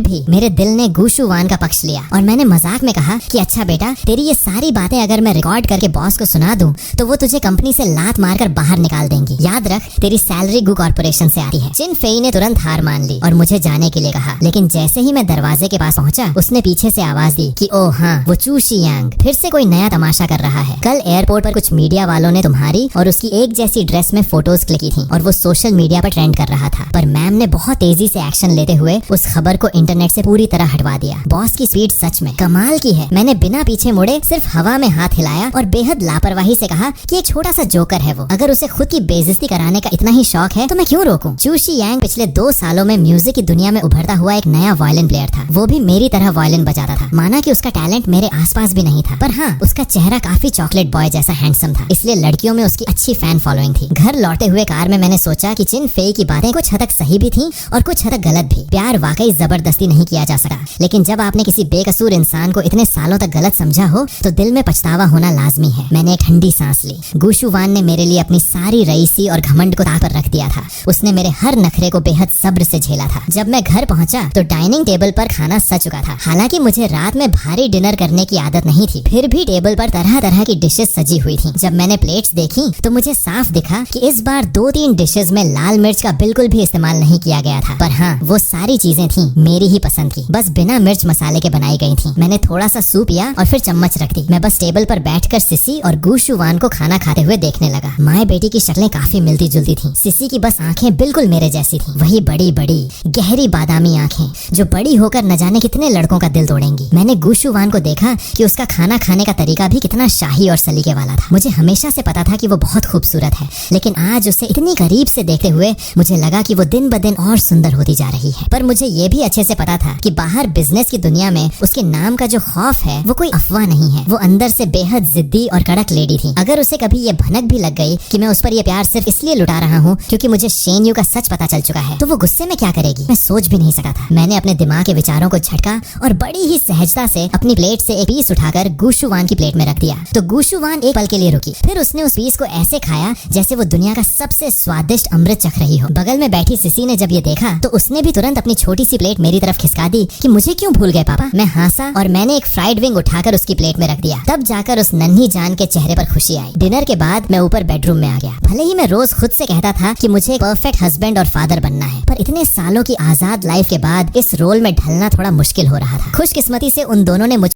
भी मेरे दिल ने गुशुवान का पक्ष लिया और मैंने मजाक में कहा कि अच्छा बेटा, तेरी ये सारी बातें अगर मैं रिकॉर्ड करके बॉस को सुना दूं तो वो तुझे कंपनी से लात मारकर बाहर निकाल देंगी। याद रख, तेरी सैलरी गु कॉर्पोरेशन से आती है। चिन फेई ने तुरंत हार मान ली और मुझे जाने के लिए कहा, लेकिन जैसे ही मैं दरवाजे के पास पहुंचा, उसने पीछे से आवाज दी कि ओह हाँ, वो चू शियांग फिर से कोई नया तमाशा कर रहा है। कल एयरपोर्ट पर कुछ मीडिया वालों ने तुम्हारी और उसकी एक जैसी ड्रेस में फोटोज क्लिक की थी और वो सोशल मीडिया पर ट्रेंड कर रहा था, पर मैम ने बहुत तेजी से एक्शन लेते हुए उस खबर को इंटरनेट से पूरी तरह हटवा दिया। बॉस की स्पीड सच में कमाल की है। मैंने बिना पीछे मुड़े सिर्फ हवा में हाथ हिलाया और बेहद लापरवाही से कहा कि एक छोटा सा जोकर है वो, अगर उसे खुद की बेइज्जती कराने का इतना ही शौक है तो मैं क्यों रोकूं? चू शियांग पिछले 2 सालों में म्यूजिक की दुनिया में उभरता हुआ एक नया वायलिन प्लेयर था। वो भी मेरी तरह वायलिन बजाता था। माना कि उसका टैलेंट मेरे आसपास भी नहीं था, पर हाँ, उसका चेहरा काफी चॉकलेट बॉय जैसा हैंडसम था, इसलिए लड़कियों में उसकी अच्छी फैन फॉलोइंग थी। घर लौटते हुए कार में मैंने सोचा कि चिन फेई की बातें कुछ हद तक सही भी थी और कुछ हद तक गलत भी। प्यार वाकई जबरदस्ती नहीं किया जा सकता, लेकिन जब आपने किसी बेकसूर इंसान को इतने सालों तक गलत समझा हो तो दिल में पछतावा होना लाजमी है। मैंने एक ठंडी सांस ली। गुशुवान ने मेरे लिए अपनी सारी रईसी और घमंड को ताक पर रख दिया था। उसने मेरे हर नखरे को बेहद सब्र से झेला था। जब मैं घर पहुंचा तो डाइनिंग टेबल पर खाना सज चुका था। हालांकि मुझे रात में भारी डिनर करने की आदत नहीं थी, फिर भी टेबल पर तरह तरह की डिशेस सजी हुई थी। जब मैंने प्लेट्स देखी तो मुझे साफ दिखा कि इस बार 2-3 डिशेस में लाल मिर्च का बिल्कुल भी इस्तेमाल नहीं किया गया था, पर हाँ, वो सारी चीजें थी मेरी ही पसंद की, बस बिना मिर्च मसाले के बनाई गई थी। मैंने थोड़ा सा सूप पिया और फिर चम्मच रख दी। मैं बस टेबल पर बैठकर सिसी और गुशुवान को खाना खाते हुए देखने लगा। माँ बेटी की शक्लें काफी मिलती जुलती थी। सिसी की बस आंखें बिल्कुल मेरे जैसी थी, वही बड़ी बड़ी गहरी बादामी आंखें जो बड़ी होकर न जाने कितने लड़कों का दिल तोड़ेंगी। मैंने गुशुवान को देखा कि उसका खाना खाने का तरीका भी कितना शाही और सलीके वाला था। मुझे हमेशा से पता था कि वो बहुत खूबसूरत है, लेकिन आज उसे इतनी करीब से देखते हुए मुझे लगा कि वो दिन ब दिन और सुंदर होती जा रही है। पर मुझे ये भी अच्छे से पता था कि बाहर बिजनेस की दुनिया में उसके नाम का जो खौफ है वो वो कोई अफवाह नहीं है, वो अंदर से बेहद जिद्दी और कड़क लेडी थी। अगर उसे कभी ये भनक भी लग गई कि मैं उस पर ये प्यार सिर्फ इसलिए लुटा रहा हूँ क्योंकि मुझे शेन यू का सच पता चल चुका है, तो वो गुस्से में क्या करेगी, मैं सोच भी नहीं सका था। मैंने अपने दिमाग के विचारों को झटका और बड़ी ही सहजता से अपनी प्लेट से एक पीस उठाकर गुशुवान की प्लेट में रख दिया। तो गुशुवान एक पल के लिए रुकी, फिर उसने उस पीस को ऐसे खाया जैसे वो दुनिया का सबसे स्वादिष्ट अमृत चख रही हो। बगल में बैठी सिसी ने जब ये देखा तो उसने भी तुरंत अपनी छोटी सी प्लेट मेरी तरफ खिसका दी कि मुझे क्यों भूल गए पापा। मैं हंसा और मैंने एक फ्राइड विंग उठाकर उसकी प्लेट में रख दिया। तब जाकर उस नन्ही जान के चेहरे पर खुशी आई। डिनर के बाद मैं ऊपर बेडरूम में आ गया। भले ही मैं रोज खुद से कहता था कि मुझे परफेक्ट हस्बैंड और फादर बनना है, पर इतने सालों की आजाद लाइफ के बाद इस रोल में ढलना थोड़ा मुश्किल हो रहा था। खुशकिस्मती से उन दोनों ने मुझ